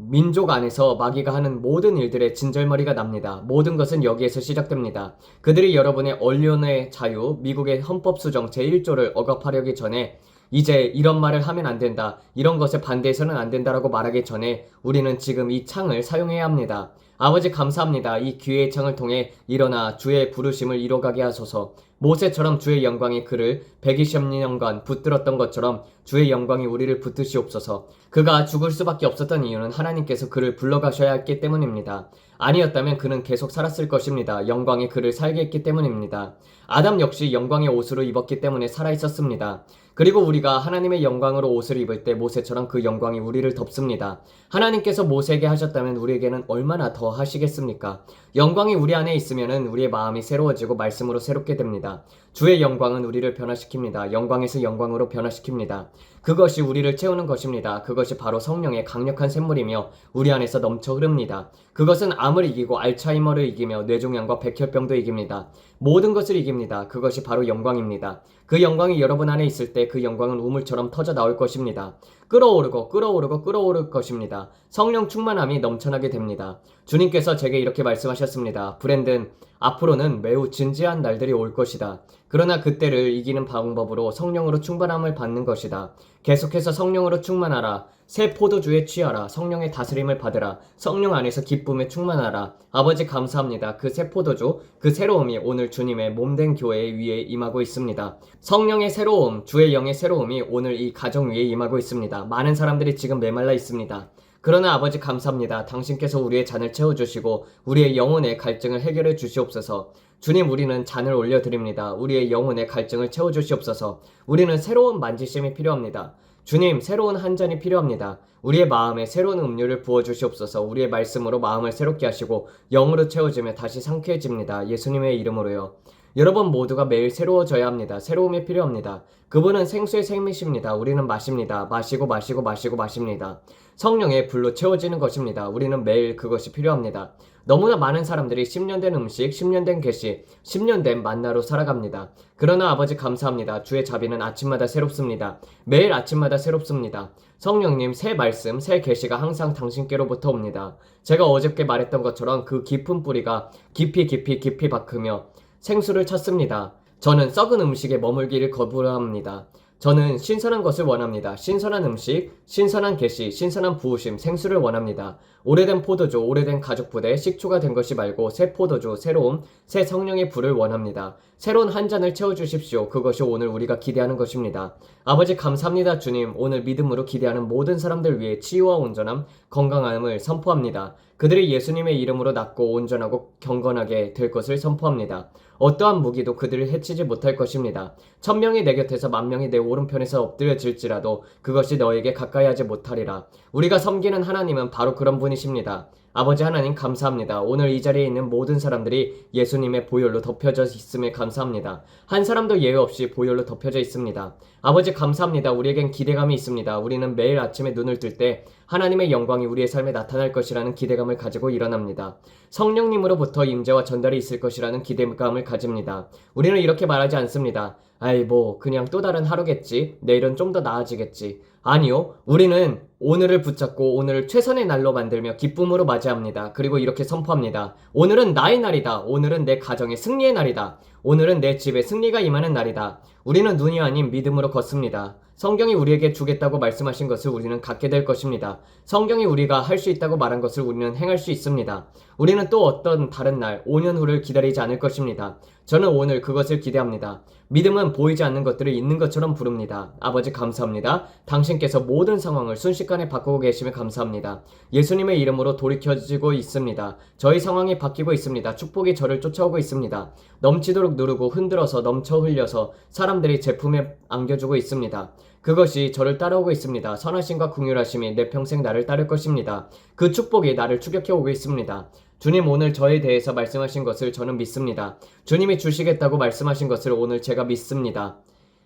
민족 안에서 마귀가 하는 모든 일들의 진절머리가 납니다. 모든 것은 여기에서 시작됩니다. 그들이 여러분의 언론의 자유, 미국의 헌법 수정 제1조를 억압하려기 전에 이제 이런 말을 하면 안 된다. 이런 것에 반대해서는 안 된다라고 말하기 전에 우리는 지금 이 창을 사용해야 합니다. 아버지 감사합니다. 이 기회의 창을 통해 일어나 주의 부르심을 이뤄가게 하소서. 모세처럼 주의 영광이 그를 120년간 붙들었던 것처럼 주의 영광이 우리를 붙드시옵소서. 그가 죽을 수밖에 없었던 이유는 하나님께서 그를 불러가셔야 했기 때문입니다. 아니었다면 그는 계속 살았을 것입니다. 영광이 그를 살게 했기 때문입니다. 아담 역시 영광의 옷으로 입었기 때문에 살아있었습니다. 그리고 우리가 하나님의 영광으로 옷을 입을 때 모세처럼 그 영광이 우리를 덮습니다. 하나님께서 모세에게 하셨다면 우리에게는 얼마나 더 하시겠습니까? 영광이 우리 안에 있으면 우리의 마음이 새로워지고 말씀으로 새롭게 됩니다. 주의 영광은 우리를 변화시킵니다. 영광에서 영광으로 변화시킵니다. 그것이 우리를 채우는 것입니다. 그것이 바로 성령의 강력한 샘물이며 우리 안에서 넘쳐 흐릅니다. 그것은 암을 이기고 알츠하이머를 이기며 뇌종양과 백혈병도 이깁니다. 모든 것을 이깁니다. 그것이 바로 영광입니다. 그 영광이 여러분 안에 있을 때 그 영광은 우물처럼 터져 나올 것입니다. 끓어오를 것입니다. 성령 충만함이 넘쳐나게 됩니다. 주님께서 제게 이렇게 말씀하셨습니다. 브랜든, 앞으로는 매우 진지한 날들이 올 것이다. 그러나 그때를 이기는 방법으로 성령으로 충만함을 받는 것이다. 계속해서 성령으로 충만하라. 새 포도주에 취하라. 성령의 다스림을 받으라. 성령 안에서 기쁨에 충만하라. 아버지 감사합니다. 그 새 포도주, 그 새로움이 오늘 주님의 몸된 교회 위에 임하고 있습니다. 성령의 새로움, 주의 영의 새로움이 오늘 이 가정 위에 임하고 있습니다. 많은 사람들이 지금 메말라 있습니다. 그러나 아버지 감사합니다. 당신께서 우리의 잔을 채워주시고 우리의 영혼의 갈증을 해결해 주시옵소서. 주님, 우리는 잔을 올려드립니다. 우리의 영혼의 갈증을 채워주시옵소서. 우리는 새로운 만지심이 필요합니다. 주님, 새로운 한 잔이 필요합니다. 우리의 마음에 새로운 음료를 부어주시옵소서. 우리의 말씀으로 마음을 새롭게 하시고 영으로 채워지며 다시 상쾌해집니다. 예수님의 이름으로요. 여러분 모두가 매일 새로워져야 합니다. 새로움이 필요합니다. 그분은 생수의 생미십니다. 우리는 마십니다. 마시고 마시고 마시고 마십니다. 성령의 불로 채워지는 것입니다. 우리는 매일 그것이 필요합니다. 너무나 많은 사람들이 10년 된 음식, 10년 된 계시, 10년 된 만나로 살아갑니다. 그러나 아버지 감사합니다. 주의 자비는 아침마다 새롭습니다. 매일 아침마다 새롭습니다. 성령님 새 말씀, 새 계시가 항상 당신께로부터 옵니다. 제가 어저께 말했던 것처럼 그 깊은 뿌리가 깊이 박으며 생수를 찾습니다. 저는 썩은 음식에 머물기를 거부합니다. 저는 신선한 것을 원합니다. 신선한 음식, 신선한 계시, 신선한 부으심, 생수를 원합니다. 오래된 포도주, 오래된 가죽부대, 식초가 된 것이 말고 새 포도주, 새로움, 새 성령의 불을 원합니다. 새로운 한 잔을 채워주십시오. 그것이 오늘 우리가 기대하는 것입니다. 아버지 감사합니다. 주님, 오늘 믿음으로 기대하는 모든 사람들 위해 치유와 온전함, 건강함을 선포합니다. 그들이 예수님의 이름으로 낫고 온전하고 경건하게 될 것을 선포합니다. 어떠한 무기도 그들을 해치지 못할 것입니다. 1000명이 내 곁에서 10,000명이 내 오른편에서 엎드려질지라도 그것이 너에게 가까이 하지 못하리라. 우리가 섬기는 하나님은 바로 그런 분이십니다. 아버지 하나님 감사합니다. 오늘 이 자리에 있는 모든 사람들이 예수님의 보혈로 덮여져 있음에 감사합니다. 한 사람도 예외 없이 보혈로 덮여져 있습니다. 아버지 감사합니다. 우리에겐 기대감이 있습니다. 우리는 매일 아침에 눈을 뜰 때 하나님의 영광이 우리의 삶에 나타날 것이라는 기대감을 가지고 일어납니다. 성령님으로부터 임재와 전달이 있을 것이라는 기대감을 가집니다. 우리는 이렇게 말하지 않습니다. 아이 그냥 또 다른 하루겠지. 내일은 좀 더 나아지겠지. 아니요. 우리는 오늘을 붙잡고 오늘을 최선의 날로 만들며 기쁨으로 맞이합니다. 그리고 이렇게 선포합니다. 오늘은 나의 날이다. 오늘은 내 가정의 승리의 날이다. 오늘은 내 집에 승리가 임하는 날이다. 우리는 눈이 아닌 믿음으로 걷습니다. 성경이 우리에게 주겠다고 말씀하신 것을 우리는 갖게 될 것입니다. 성경이 우리가 할 수 있다고 말한 것을 우리는 행할 수 있습니다. 우리는 또 어떤 다른 날, 5년 후를 기다리지 않을 것입니다. 저는 오늘 그것을 기대합니다. 믿음은 보이지 않는 것들을 있는 것처럼 부릅니다. 아버지 감사합니다. 당신께서 모든 상황을 순식간에 바꾸고 계심에 감사합니다. 예수님의 이름으로 돌이켜지고 있습니다. 저희 상황이 바뀌고 있습니다. 축복이 저를 쫓아오고 있습니다. 넘치도록 누르고 흔들어서 넘쳐 흘려서 사람들이 제품에 안겨주고 있습니다. 그것이 저를 따라오고 있습니다. 선하심과 긍휼하심이 내 평생 나를 따를 것입니다. 그 축복이 나를 추격해 오고 있습니다. 주님 오늘 저에 대해서 말씀하신 것을 저는 믿습니다. 주님이 주시겠다고 말씀하신 것을 오늘 제가 믿습니다.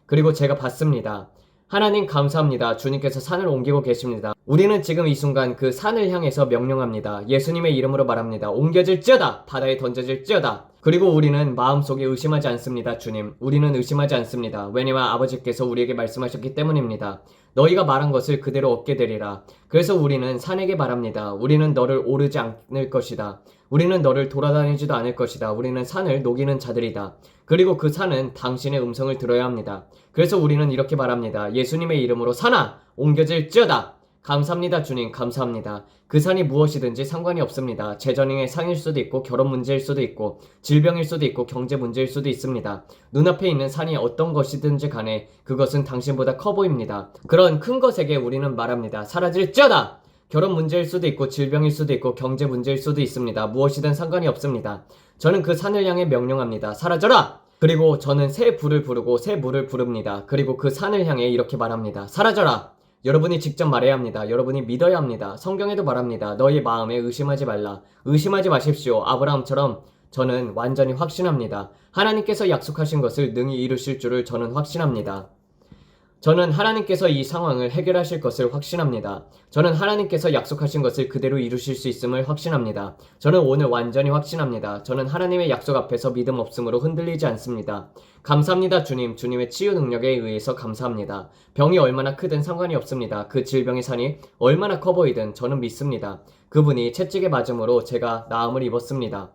그리고 제가 받습니다. 하나님 감사합니다. 주님께서 산을 옮기고 계십니다. 우리는 지금 이 순간 그 산을 향해서 명령합니다. 예수님의 이름으로 말합니다. 옮겨질지어다. 바다에 던져질지어다. 그리고 우리는 마음속에 의심하지 않습니다. 주님, 우리는 의심하지 않습니다. 왜냐하면 아버지께서 우리에게 말씀하셨기 때문입니다. 너희가 말한 것을 그대로 얻게 되리라. 그래서 우리는 산에게 말합니다. 우리는 너를 오르지 않을 것이다. 우리는 너를 돌아다니지도 않을 것이다. 우리는 산을 녹이는 자들이다. 그리고 그 산은 당신의 음성을 들어야 합니다. 그래서 우리는 이렇게 말합니다. 예수님의 이름으로 산아 옮겨질지어다. 감사합니다. 주님 감사합니다. 그 산이 무엇이든지 상관이 없습니다. 재정의 상일 수도 있고 결혼 문제일 수도 있고 질병일 수도 있고 경제 문제일 수도 있습니다. 눈앞에 있는 산이 어떤 것이든지 간에 그것은 당신보다 커 보입니다. 그런 큰 것에게 우리는 말합니다. 사라질지어다. 결혼 문제일 수도 있고 질병일 수도 있고 경제 문제일 수도 있습니다. 무엇이든 상관이 없습니다. 저는 그 산을 향해 명령합니다. 사라져라! 그리고 저는 새 불을 부르고 새 물을 부릅니다. 그리고 그 산을 향해 이렇게 말합니다. 사라져라! 여러분이 직접 말해야 합니다. 여러분이 믿어야 합니다. 성경에도 말합니다. 너희 마음에 의심하지 말라. 의심하지 마십시오. 아브라함처럼 저는 완전히 확신합니다. 하나님께서 약속하신 것을 능히 이루실 줄을 저는 확신합니다. 저는 하나님께서 이 상황을 해결하실 것을 확신합니다. 저는 하나님께서 약속하신 것을 그대로 이루실 수 있음을 확신합니다. 저는 오늘 완전히 확신합니다. 저는 하나님의 약속 앞에서 믿음 없음으로 흔들리지 않습니다. 감사합니다. 주님, 주님의 치유 능력에 의해서 감사합니다. 병이 얼마나 크든 상관이 없습니다. 그 질병의 산이 얼마나 커 보이든 저는 믿습니다. 그분이 채찍에 맞음으로 제가 나음을 입었습니다.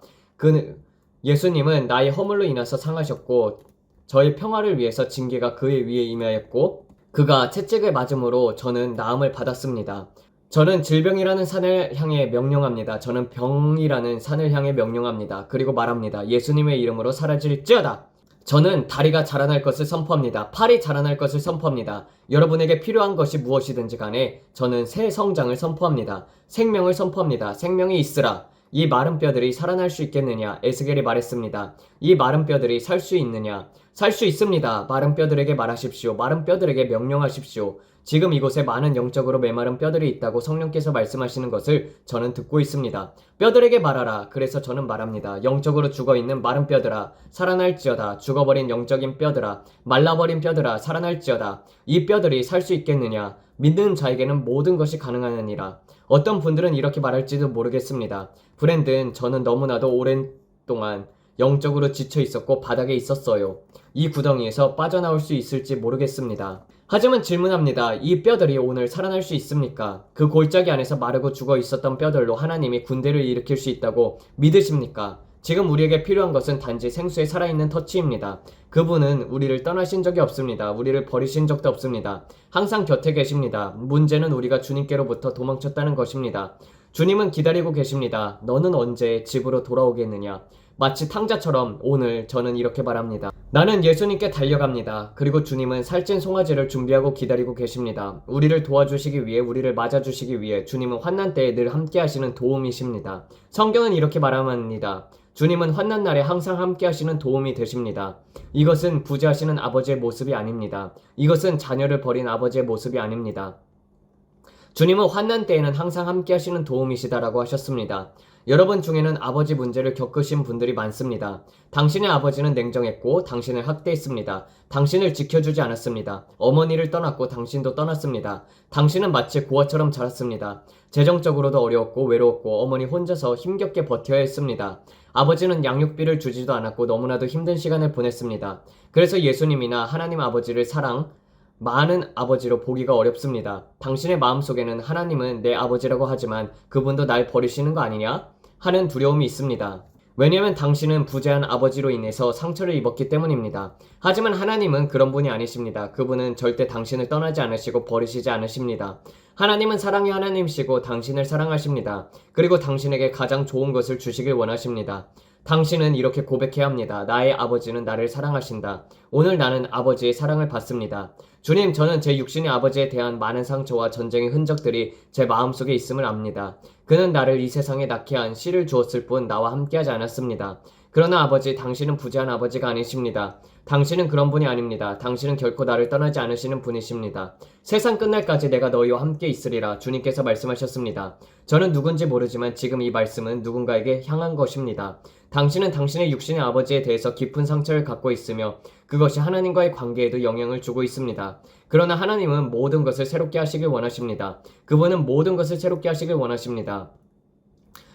예수님은 나의 허물로 인해서 상하셨고 저의 평화를 위해서 징계가 그의 위에 임하였고 그가 채찍을 맞음으로 저는 나음을 받았습니다. 저는 질병이라는 산을 향해 명령합니다. 저는 병이라는 산을 향해 명령합니다. 그리고 말합니다. 예수님의 이름으로 사라질지어다. 저는 다리가 자라날 것을 선포합니다. 팔이 자라날 것을 선포합니다. 여러분에게 필요한 것이 무엇이든지 간에 저는 새 성장을 선포합니다. 생명을 선포합니다. 생명이 있으라. 이 마른 뼈들이 살아날 수 있겠느냐? 에스겔이 말했습니다. 이 마른 뼈들이 살 수 있느냐? 살 수 있습니다. 마른 뼈들에게 말하십시오. 마른 뼈들에게 명령하십시오. 지금 이곳에 많은 영적으로 메마른 뼈들이 있다고 성령께서 말씀하시는 것을 저는 듣고 있습니다. 뼈들에게 말하라. 그래서 저는 말합니다. 영적으로 죽어있는 마른 뼈들아 살아날지어다. 죽어버린 영적인 뼈들아 말라버린 뼈들아 살아날지어다. 이 뼈들이 살 수 있겠느냐. 믿는 자에게는 모든 것이 가능하느니라. 어떤 분들은 이렇게 말할지도 모르겠습니다. 브랜든, 저는 너무나도 오랜 동안 영적으로 지쳐 있었고 바닥에 있었어요. 이 구덩이에서 빠져나올 수 있을지 모르겠습니다. 하지만 질문합니다. 이 뼈들이 오늘 살아날 수 있습니까? 그 골짜기 안에서 마르고 죽어 있었던 뼈들로 하나님이 군대를 일으킬 수 있다고 믿으십니까? 지금 우리에게 필요한 것은 단지 생수에 살아있는 터치입니다. 그분은 우리를 떠나신 적이 없습니다. 우리를 버리신 적도 없습니다. 항상 곁에 계십니다. 문제는 우리가 주님께로부터 도망쳤다는 것입니다. 주님은 기다리고 계십니다. 너는 언제 집으로 돌아오겠느냐? 마치 탕자처럼 오늘 저는 이렇게 말합니다. 나는 예수님께 달려갑니다. 그리고 주님은 살찐 송아지를 준비하고 기다리고 계십니다. 우리를 도와주시기 위해, 우리를 맞아주시기 위해 주님은 환난 때에 늘 함께 하시는 도움이십니다. 성경은 이렇게 말합니다. 주님은 환난 날에 항상 함께 하시는 도움이 되십니다. 이것은 부재하시는 아버지의 모습이 아닙니다. 이것은 자녀를 버린 아버지의 모습이 아닙니다. 주님은 환난 때에는 항상 함께 하시는 도움이시다라고 하셨습니다. 여러분 중에는 아버지 문제를 겪으신 분들이 많습니다. 당신의 아버지는 냉정했고 당신을 학대했습니다. 당신을 지켜주지 않았습니다. 어머니를 떠났고 당신도 떠났습니다. 당신은 마치 고아처럼 자랐습니다. 재정적으로도 어려웠고 외로웠고 어머니 혼자서 힘겹게 버텨야 했습니다. 아버지는 양육비를 주지도 않았고 너무나도 힘든 시간을 보냈습니다. 그래서 예수님이나 하나님 아버지를 많은 아버지로 보기가 어렵습니다. 당신의 마음속에는 하나님은 내 아버지라고 하지만 그분도 날 버리시는 거 아니냐? 하는 두려움이 있습니다. 왜냐하면 당신은 부재한 아버지로 인해서 상처를 입었기 때문입니다. 하지만 하나님은 그런 분이 아니십니다. 그분은 절대 당신을 떠나지 않으시고 버리시지 않으십니다. 하나님은 사랑의 하나님이시고 당신을 사랑하십니다. 그리고 당신에게 가장 좋은 것을 주시길 원하십니다. 당신은 이렇게 고백해야 합니다. 나의 아버지는 나를 사랑하신다. 오늘 나는 아버지의 사랑을 받습니다. 주님, 저는 제 육신의 아버지에 대한 많은 상처와 전쟁의 흔적들이 제 마음속에 있음을 압니다. 그는 나를 이 세상에 낳게 한 씨를 주었을 뿐 나와 함께하지 않았습니다. 그러나 아버지, 당신은 부재한 아버지가 아니십니다. 당신은 그런 분이 아닙니다. 당신은 결코 나를 떠나지 않으시는 분이십니다. 세상 끝날까지 내가 너희와 함께 있으리라 주님께서 말씀하셨습니다. 저는 누군지 모르지만 지금 이 말씀은 누군가에게 향한 것입니다. 당신은 당신의 육신의 아버지에 대해서 깊은 상처를 갖고 있으며 그것이 하나님과의 관계에도 영향을 주고 있습니다. 그러나 하나님은 모든 것을 새롭게 하시길 원하십니다. 그분은 모든 것을 새롭게 하시길 원하십니다.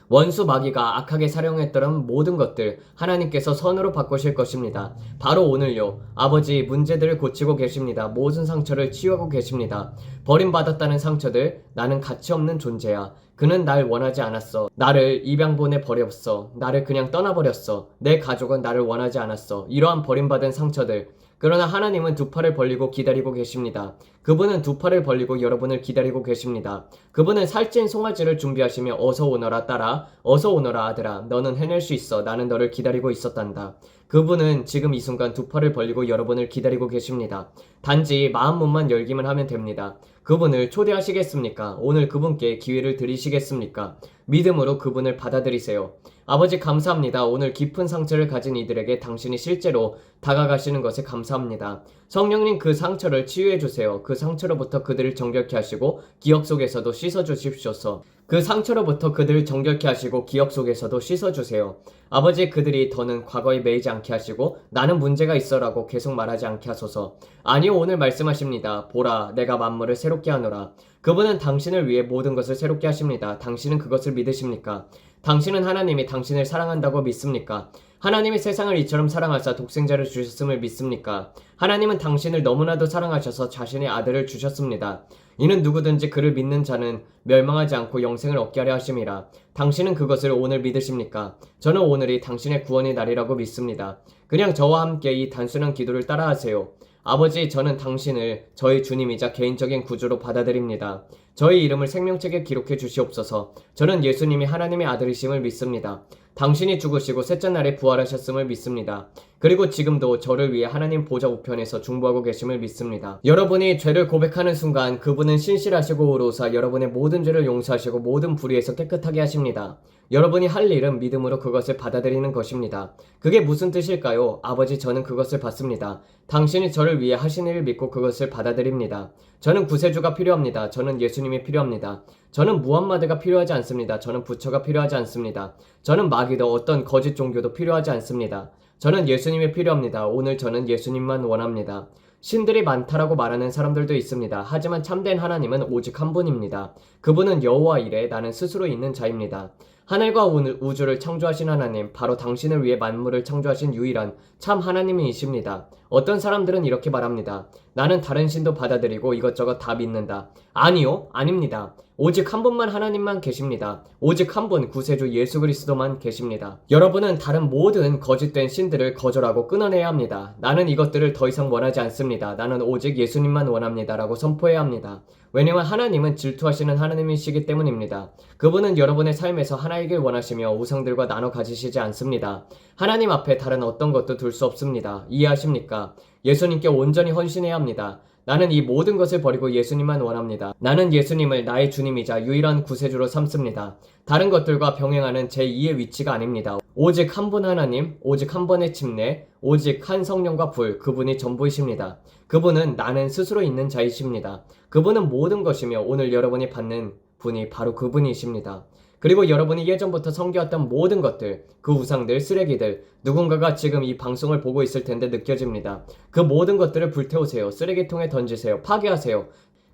원수 마귀가 악하게 사용했던 모든 것들 하나님께서 선으로 바꾸실 것입니다. 바로 오늘요. 아버지, 문제들을 고치고 계십니다. 모든 상처를 치유하고 계십니다. 버림받았다는 상처들, 나는 가치 없는 존재야. 그는 날 원하지 않았어. 나를 입양 보내버렸어. 나를 그냥 떠나버렸어. 내 가족은 나를 원하지 않았어. 이러한 버림받은 상처들. 그러나 하나님은 두 팔을 벌리고 기다리고 계십니다. 그분은 두 팔을 벌리고 여러분을 기다리고 계십니다. 그분은 살찐 송아지를 준비하시며 어서 오너라 딸아, 어서 오너라 아들아, 너는 해낼 수 있어. 나는 너를 기다리고 있었단다. 그분은 지금 이 순간 두 팔을 벌리고 여러분을 기다리고 계십니다. 단지 마음문만 열기만 하면 됩니다. 그분을 초대하시겠습니까? 오늘 그분께 기회를 드리시겠습니까? 믿음으로 그분을 받아들이세요. 아버지, 감사합니다. 오늘 깊은 상처를 가진 이들에게 당신이 실제로 다가가시는 것에 감사합니다. 성령님, 그 상처를 치유해 주세요. 그 상처로부터 그들을 정결케 하시고 기억 속에서도 씻어 주십시오서. 그 상처로부터 그들을 정결케 하시고 기억 속에서도 씻어 주세요. 아버지, 그들이 더는 과거에 매이지 않게 하시고 나는 문제가 있어라고 계속 말하지 않게 하소서. 아니요, 오늘 말씀하십니다. 보라, 내가 만물을 새롭게 하노라. 그분은 당신을 위해 모든 것을 새롭게 하십니다. 당신은 그것을 믿으십니까? 당신은 하나님이 당신을 사랑한다고 믿습니까? 하나님이 세상을 이처럼 사랑하사 독생자를 주셨음을 믿습니까? 하나님은 당신을 너무나도 사랑하셔서 자신의 아들을 주셨습니다. 이는 누구든지 그를 믿는 자는 멸망하지 않고 영생을 얻게 하려 하심이라. 당신은 그것을 오늘 믿으십니까? 저는 오늘이 당신의 구원의 날이라고 믿습니다. 그냥 저와 함께 이 단순한 기도를 따라하세요. 아버지, 저는 당신을 저희 주님이자 개인적인 구주로 받아들입니다. 저희 이름을 생명책에 기록해 주시옵소서. 저는 예수님이 하나님의 아들이심을 믿습니다. 당신이 죽으시고 셋째 날에 부활하셨음을 믿습니다. 그리고 지금도 저를 위해 하나님 보좌 우편에서 중보하고 계심을 믿습니다. 여러분이 죄를 고백하는 순간 그분은 신실하시고 의로우사 여러분의 모든 죄를 용서하시고 모든 불의에서 깨끗하게 하십니다. 여러분이 할 일은 믿음으로 그것을 받아들이는 것입니다. 그게 무슨 뜻일까요? 아버지, 저는 그것을 받습니다. 당신이 저를 위해 하신 일을 믿고 그것을 받아들입니다. 저는 구세주가 필요합니다. 저는 예수님이 필요합니다. 저는 무함마드가 필요하지 않습니다. 저는 부처가 필요하지 않습니다. 저는 마귀도 어떤 거짓 종교도 필요하지 않습니다. 저는 예수님이 필요합니다. 오늘 저는 예수님만 원합니다. 신들이 많다라고 말하는 사람들도 있습니다. 하지만 참된 하나님은 오직 한 분입니다. 그분은 여호와 이레, 나는 스스로 있는 자입니다. 하늘과 우주를 창조하신 하나님, 바로 당신을 위해 만물을 창조하신 유일한 참 하나님이십니다. 어떤 사람들은 이렇게 말합니다. 나는 다른 신도 받아들이고 이것저것 다 믿는다. 아니요, 아닙니다. 오직 한 분만 하나님만 계십니다. 오직 한 분 구세주 예수 그리스도만 계십니다. 여러분은 다른 모든 거짓된 신들을 거절하고 끊어내야 합니다. 나는 이것들을 더 이상 원하지 않습니다. 나는 오직 예수님만 원합니다. 라고 선포해야 합니다. 왜냐하면 하나님은 질투하시는 하나님이시기 때문입니다. 그분은 여러분의 삶에서 하나이길 원하시며 우상들과 나눠 가지시지 않습니다. 하나님 앞에 다른 어떤 것도 둘 수 없습니다. 이해하십니까? 예수님께 온전히 헌신해야 합니다. 나는 이 모든 것을 버리고 예수님만 원합니다. 나는 예수님을 나의 주님이자 유일한 구세주로 삼습니다. 다른 것들과 병행하는 제2의 위치가 아닙니다. 오직 한 분 하나님, 오직 한 번의 침례, 오직 한 성령과 불, 그분이 전부이십니다. 그분은 나는 스스로 있는 자이십니다. 그분은 모든 것이며 오늘 여러분이 받는 분이 바로 그분이십니다. 그리고 여러분이 예전부터 섬겨왔던 모든 것들, 그 우상들, 쓰레기들, 누군가가 지금 이 방송을 보고 있을 텐데 느껴집니다. 그 모든 것들을 불태우세요. 쓰레기통에 던지세요. 파괴하세요.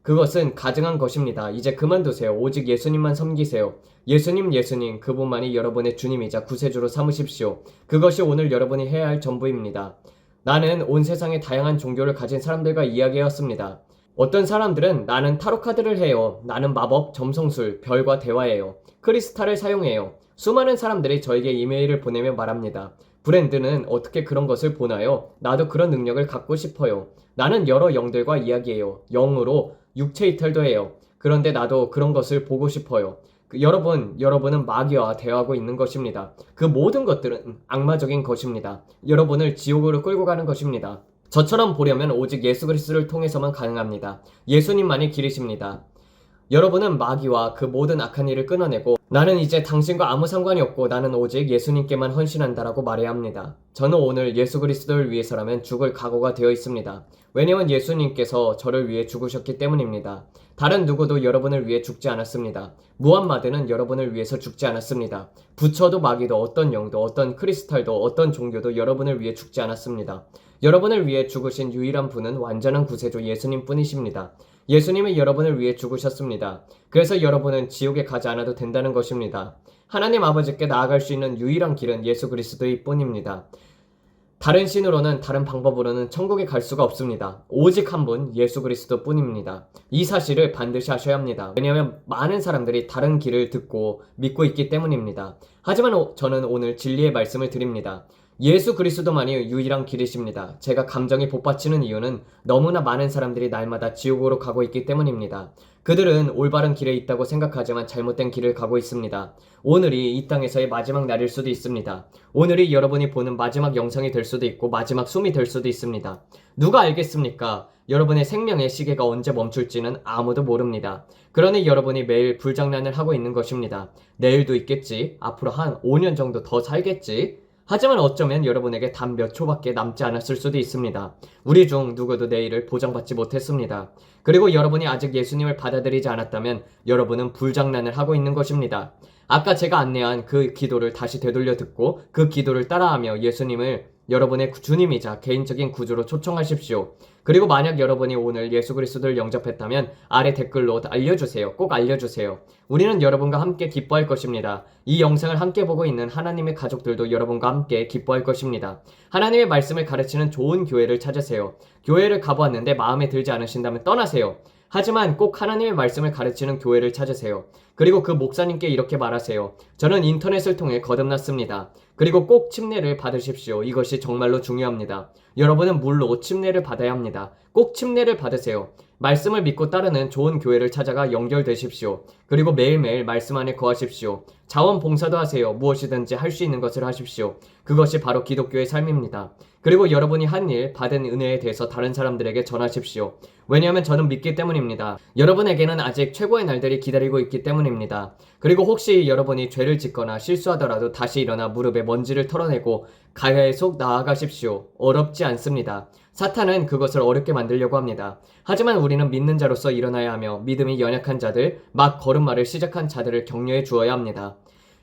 그것은 가증한 것입니다. 이제 그만두세요. 오직 예수님만 섬기세요. 예수님, 그분만이 여러분의 주님이자 구세주로 삼으십시오. 그것이 오늘 여러분이 해야 할 전부입니다. 나는 온 세상의 다양한 종교를 가진 사람들과 이야기해왔습니다. 어떤 사람들은 나는 타로 카드를 해요. 나는 마법, 점성술, 별과 대화해요. 크리스탈을 사용해요. 수많은 사람들이 저에게 이메일을 보내며 말합니다. 브랜드는 어떻게 그런 것을 보나요? 나도 그런 능력을 갖고 싶어요. 나는 여러 영들과 이야기해요. 영으로 육체 이탈도 해요. 그런데 나도 그런 것을 보고 싶어요. 여러분은 마귀와 대화하고 있는 것입니다. 그 모든 것들은 악마적인 것입니다. 여러분을 지옥으로 끌고 가는 것입니다. 저처럼 보려면 오직 예수 그리스도를 통해서만 가능합니다. 예수님만이 길이십니다. 여러분은 마귀와 그 모든 악한 일을 끊어내고 나는 이제 당신과 아무 상관이 없고 나는 오직 예수님께만 헌신한다라고 말해야 합니다. 저는 오늘 예수 그리스도를 위해서라면 죽을 각오가 되어 있습니다. 왜냐하면 예수님께서 저를 위해 죽으셨기 때문입니다. 다른 누구도 여러분을 위해 죽지 않았습니다. 무함마드는 여러분을 위해서 죽지 않았습니다. 부처도 마귀도 어떤 영도 어떤 크리스탈도 어떤 종교도 여러분을 위해 죽지 않았습니다. 여러분을 위해 죽으신 유일한 분은 완전한 구세주 예수님 뿐이십니다. 예수님이 여러분을 위해 죽으셨습니다. 그래서 여러분은 지옥에 가지 않아도 된다는 것입니다. 하나님 아버지께 나아갈 수 있는 유일한 길은 예수 그리스도일 뿐입니다. 다른 신으로는 다른 방법으로는 천국에 갈 수가 없습니다. 오직 한 분 예수 그리스도 뿐입니다. 이 사실을 반드시 하셔야 합니다. 왜냐하면 많은 사람들이 다른 길을 듣고 믿고 있기 때문입니다. 하지만 저는 오늘 진리의 말씀을 드립니다. 예수 그리스도만이 유일한 길이십니다. 제가 감정이 복받치는 이유는 너무나 많은 사람들이 날마다 지옥으로 가고 있기 때문입니다. 그들은 올바른 길에 있다고 생각하지만 잘못된 길을 가고 있습니다. 오늘이 이 땅에서의 마지막 날일 수도 있습니다. 오늘이 여러분이 보는 마지막 영상이 될 수도 있고 마지막 숨이 될 수도 있습니다. 누가 알겠습니까? 여러분의 생명의 시계가 언제 멈출지는 아무도 모릅니다. 그러니 여러분이 매일 불장난을 하고 있는 것입니다. 내일도 있겠지. 앞으로 한 5년 정도 더 살겠지. 하지만 어쩌면 여러분에게 단 몇 초밖에 남지 않았을 수도 있습니다. 우리 중 누구도 내일을 보장받지 못했습니다. 그리고 여러분이 아직 예수님을 받아들이지 않았다면 여러분은 불장난을 하고 있는 것입니다. 아까 제가 안내한 그 기도를 다시 되돌려 듣고 그 기도를 따라하며 예수님을 여러분의 주님이자 개인적인 구주로 초청하십시오. 그리고 만약 여러분이 오늘 예수 그리스도를 영접했다면 아래 댓글로 알려주세요. 꼭 알려주세요. 우리는 여러분과 함께 기뻐할 것입니다. 이 영상을 함께 보고 있는 하나님의 가족들도 여러분과 함께 기뻐할 것입니다. 하나님의 말씀을 가르치는 좋은 교회를 찾으세요. 교회를 가보았는데 마음에 들지 않으신다면 떠나세요. 하지만 꼭 하나님의 말씀을 가르치는 교회를 찾으세요. 그리고 그 목사님께 이렇게 말하세요. 저는 인터넷을 통해 거듭났습니다. 그리고 꼭 침례를 받으십시오. 이것이 정말로 중요합니다. 여러분은 물로 침례를 받아야 합니다. 꼭 침례를 받으세요. 말씀을 믿고 따르는 좋은 교회를 찾아가 연결되십시오. 그리고 매일매일 말씀 안에 거하십시오. 자원봉사도 하세요. 무엇이든지 할 수 있는 것을 하십시오. 그것이 바로 기독교의 삶입니다. 그리고 여러분이 한 일, 받은 은혜에 대해서 다른 사람들에게 전하십시오. 왜냐하면 저는 믿기 때문입니다. 여러분에게는 아직 최고의 날들이 기다리고 있기 때문입니다. 그리고 혹시 여러분이 죄를 짓거나 실수하더라도 다시 일어나 무릎에 먼지를 털어내고 계속 나아가십시오. 어렵지 않습니다. 사탄은 그것을 어렵게 만들려고 합니다. 하지만 우리는 믿는 자로서 일어나야 하며 믿음이 연약한 자들, 막 걸음마를 시작한 자들을 격려해 주어야 합니다.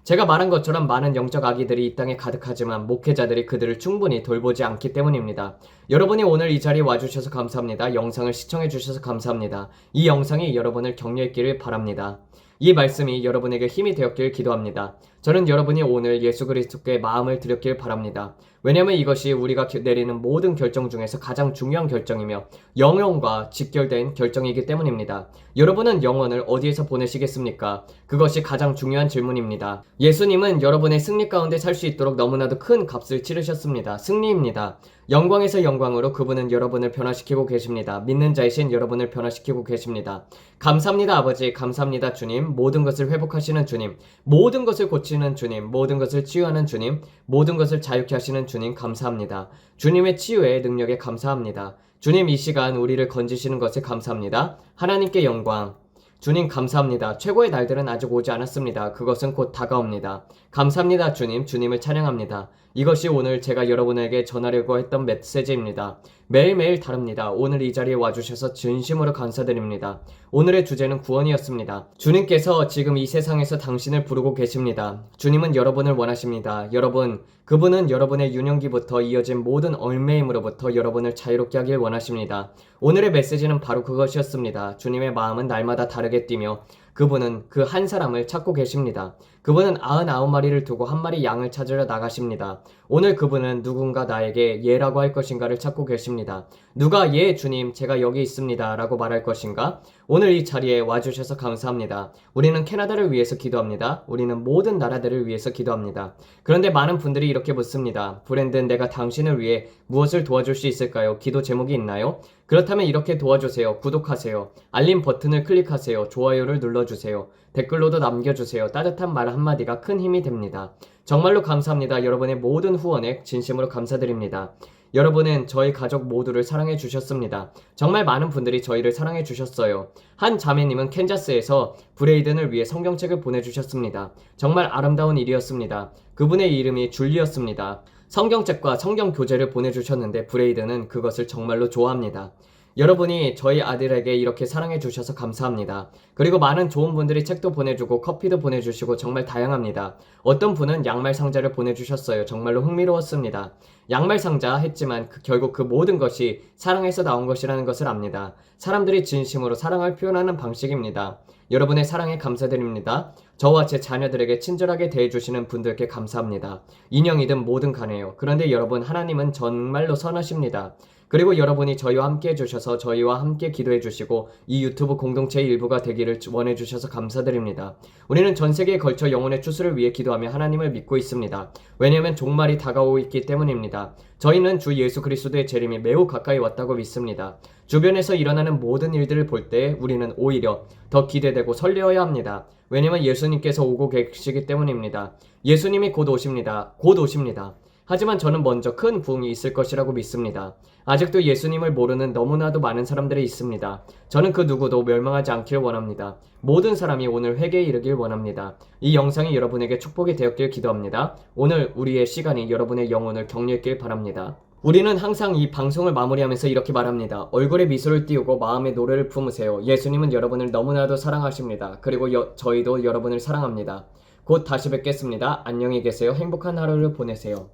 제가 말한 것처럼 많은 영적 아기들이 이 땅에 가득하지만 목회자들이 그들을 충분히 돌보지 않기 때문입니다. 여러분이 오늘 이 자리에 와주셔서 감사합니다. 영상을 시청해주셔서 감사합니다. 이 영상이 여러분을 격려했기를 바랍니다. 이 말씀이 여러분에게 힘이 되었길 기도합니다. 저는 여러분이 오늘 예수 그리스도께 마음을 드렸길 바랍니다. 왜냐하면 이것이 우리가 내리는 모든 결정 중에서 가장 중요한 결정이며 영혼과 직결된 결정이기 때문입니다. 여러분은 영혼을 어디에서 보내시겠습니까? 그것이 가장 중요한 질문입니다. 예수님은 여러분의 승리 가운데 살 수 있도록 너무나도 큰 값을 치르셨습니다. 승리입니다. 영광에서 영광으로 그분은 여러분을 변화시키고 계십니다. 믿는 자이신 여러분을 변화시키고 계십니다. 감사합니다 아버지, 감사합니다 주님. 모든 것을 회복하시는 주님, 모든 것을 고치는 주님, 모든 것을 치유하는 주님, 모든 것을 자유케 하시는 주님 감사합니다. 주님의 치유의 능력에 감사합니다. 주님, 이 시간 우리를 건지시는 것에 감사합니다. 하나님께 영광. 주님 감사합니다. 최고의 날들은 아직 오지 않았습니다. 그것은 곧 다가옵니다. 감사합니다 주님, 주님을 찬양합니다. 이것이 오늘 제가 여러분에게 전하려고 했던 메시지입니다. 매일매일 다릅니다. 오늘 이 자리에 와주셔서 진심으로 감사드립니다. 오늘의 주제는 구원이었습니다. 주님께서 지금 이 세상에서 당신을 부르고 계십니다. 주님은 여러분을 원하십니다. 여러분, 그분은 여러분의 유년기부터 이어진 모든 얽매임으로부터 여러분을 자유롭게 하길 원하십니다. 오늘의 메시지는 바로 그것이었습니다. 주님의 마음은 날마다 다르게 뛰며 그분은 그 한 사람을 찾고 계십니다. 그분은 99마리를 두고 한 마리 양을 찾으러 나가십니다. 오늘 그분은 누군가 나에게 예라고 할 것인가를 찾고 계십니다. 누가 예 주님 제가 여기 있습니다 라고 말할 것인가? 오늘 이 자리에 와주셔서 감사합니다. 우리는 캐나다를 위해서 기도합니다. 우리는 모든 나라들을 위해서 기도합니다. 그런데 많은 분들이 이렇게 묻습니다. 브랜든, 내가 당신을 위해 무엇을 도와줄 수 있을까요? 기도 제목이 있나요? 그렇다면 이렇게 도와주세요. 구독하세요. 알림 버튼을 클릭하세요. 좋아요를 눌러주세요. 댓글로도 남겨주세요. 따뜻한 말 한마디가 큰 힘이 됩니다. 정말로 감사합니다. 여러분의 모든 후원에 진심으로 감사드립니다. 여러분은 저희 가족 모두를 사랑해 주셨습니다. 정말 많은 분들이 저희를 사랑해 주셨어요. 한 자매님은 캔자스에서 브레이든을 위해 성경책을 보내주셨습니다. 정말 아름다운 일이었습니다. 그분의 이름이 줄리였습니다. 성경책과 성경 교재를 보내주셨는데 브레이든은 그것을 정말로 좋아합니다. 여러분이 저희 아들에게 이렇게 사랑해 주셔서 감사합니다. 그리고 많은 좋은 분들이 책도 보내주고 커피도 보내주시고 정말 다양합니다. 어떤 분은 양말 상자를 보내주셨어요. 정말로 흥미로웠습니다. 양말 상자 했지만 결국 그 모든 것이 사랑에서 나온 것이라는 것을 압니다. 사람들이 진심으로 사랑을 표현하는 방식입니다. 여러분의 사랑에 감사드립니다. 저와 제 자녀들에게 친절하게 대해주시는 분들께 감사합니다. 인형이든 뭐든 간에요. 그런데 여러분, 하나님은 정말로 선하십니다. 그리고 여러분이 저희와 함께 해주셔서 저희와 함께 기도해 주시고 이 유튜브 공동체의 일부가 되기를 원해 주셔서 감사드립니다. 우리는 전 세계에 걸쳐 영혼의 추수를 위해 기도하며 하나님을 믿고 있습니다. 왜냐하면 종말이 다가오고 있기 때문입니다. 저희는 주 예수 그리스도의 재림이 매우 가까이 왔다고 믿습니다. 주변에서 일어나는 모든 일들을 볼 때 우리는 오히려 더 기대되고 설레어야 합니다. 왜냐하면 예수님께서 오고 계시기 때문입니다. 예수님이 곧 오십니다. 곧 오십니다. 하지만 저는 먼저 큰 부흥이 있을 것이라고 믿습니다. 아직도 예수님을 모르는 너무나도 많은 사람들이 있습니다. 저는 그 누구도 멸망하지 않길 원합니다. 모든 사람이 오늘 회개에 이르길 원합니다. 이 영상이 여러분에게 축복이 되었길 기도합니다. 오늘 우리의 시간이 여러분의 영혼을 격려했길 바랍니다. 우리는 항상 이 방송을 마무리하면서 이렇게 말합니다. 얼굴에 미소를 띄우고 마음에 노래를 품으세요. 예수님은 여러분을 너무나도 사랑하십니다. 그리고 저희도 여러분을 사랑합니다. 곧 다시 뵙겠습니다. 안녕히 계세요. 행복한 하루를 보내세요.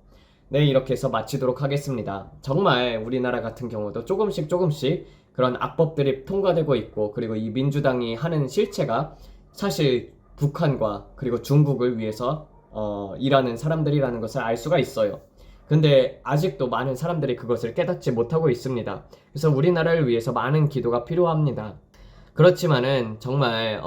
네, 이렇게 해서 마치도록 하겠습니다. 정말 우리나라 같은 경우도 조금씩 그런 악법들이 통과되고 있고, 그리고 이 민주당이 하는 실체가 사실 북한과 그리고 중국을 위해서 일하는 사람들이라는 것을 알 수가 있어요. 근데 아직도 많은 사람들이 그것을 깨닫지 못하고 있습니다. 그래서 우리나라를 위해서 많은 기도가 필요합니다. 그렇지만은 정말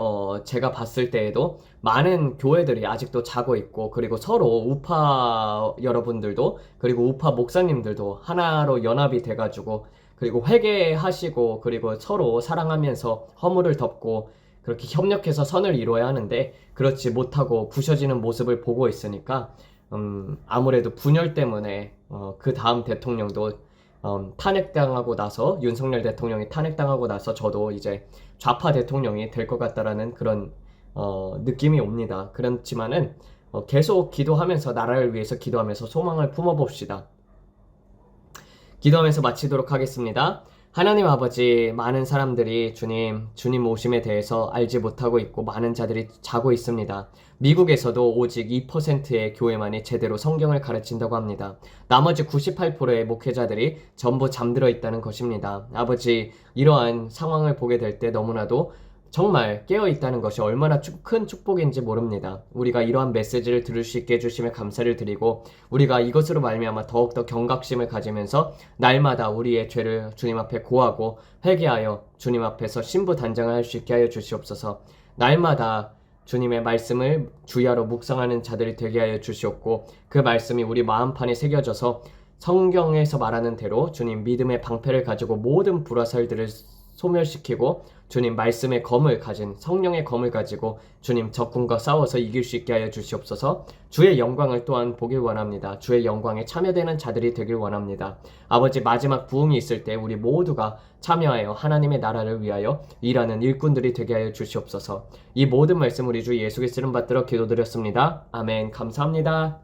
제가 봤을 때에도 많은 교회들이 아직도 자고 있고, 그리고 서로 우파 여러분들도 그리고 우파 목사님들도 하나로 연합이 돼가지고 그리고 회개하시고 그리고 서로 사랑하면서 허물을 덮고 그렇게 협력해서 선을 이루어야 하는데 그렇지 못하고 부셔지는 모습을 보고 있으니까 아무래도 분열 때문에 그 다음 대통령도 탄핵당하고 나서 윤석열 대통령이 탄핵당하고 나서 저도 이제 좌파 대통령이 될 것 같다라는 그런 느낌이 옵니다. 그렇지만은 계속 기도하면서 나라를 위해서 기도하면서 소망을 품어봅시다. 기도하면서 마치도록 하겠습니다. 하나님 아버지, 많은 사람들이 주님 오심에 대해서 알지 못하고 있고 많은 자들이 자고 있습니다. 미국에서도 오직 2%의 교회만이 제대로 성경을 가르친다고 합니다. 나머지 98%의 목회자들이 전부 잠들어 있다는 것입니다. 아버지, 이러한 상황을 보게 될 때 너무나도 정말 깨어있다는 것이 얼마나 큰 축복인지 모릅니다. 우리가 이러한 메시지를 들을 수 있게 해주시며 감사를 드리고 우리가 이것으로 말미암아 더욱더 경각심을 가지면서 날마다 우리의 죄를 주님 앞에 고하고 회개하여 주님 앞에서 신부단장을 할 수 있게 하여 주시옵소서. 날마다 주님의 말씀을 주야로 묵상하는 자들이 되게 하여 주시옵고 그 말씀이 우리 마음판에 새겨져서 성경에서 말하는 대로 주님 믿음의 방패를 가지고 모든 불화살들을 소멸시키고 주님 말씀의 검을 가진 성령의 검을 가지고 주님 적군과 싸워서 이길 수 있게 하여 주시옵소서. 주의 영광을 또한 보길 원합니다. 주의 영광에 참여되는 자들이 되길 원합니다. 아버지, 마지막 부흥이 있을 때 우리 모두가 참여하여 하나님의 나라를 위하여 일하는 일꾼들이 되게 하여 주시옵소서. 이 모든 말씀 우리 주 예수 그리스도를 받들어 기도드렸습니다. 아멘. 감사합니다.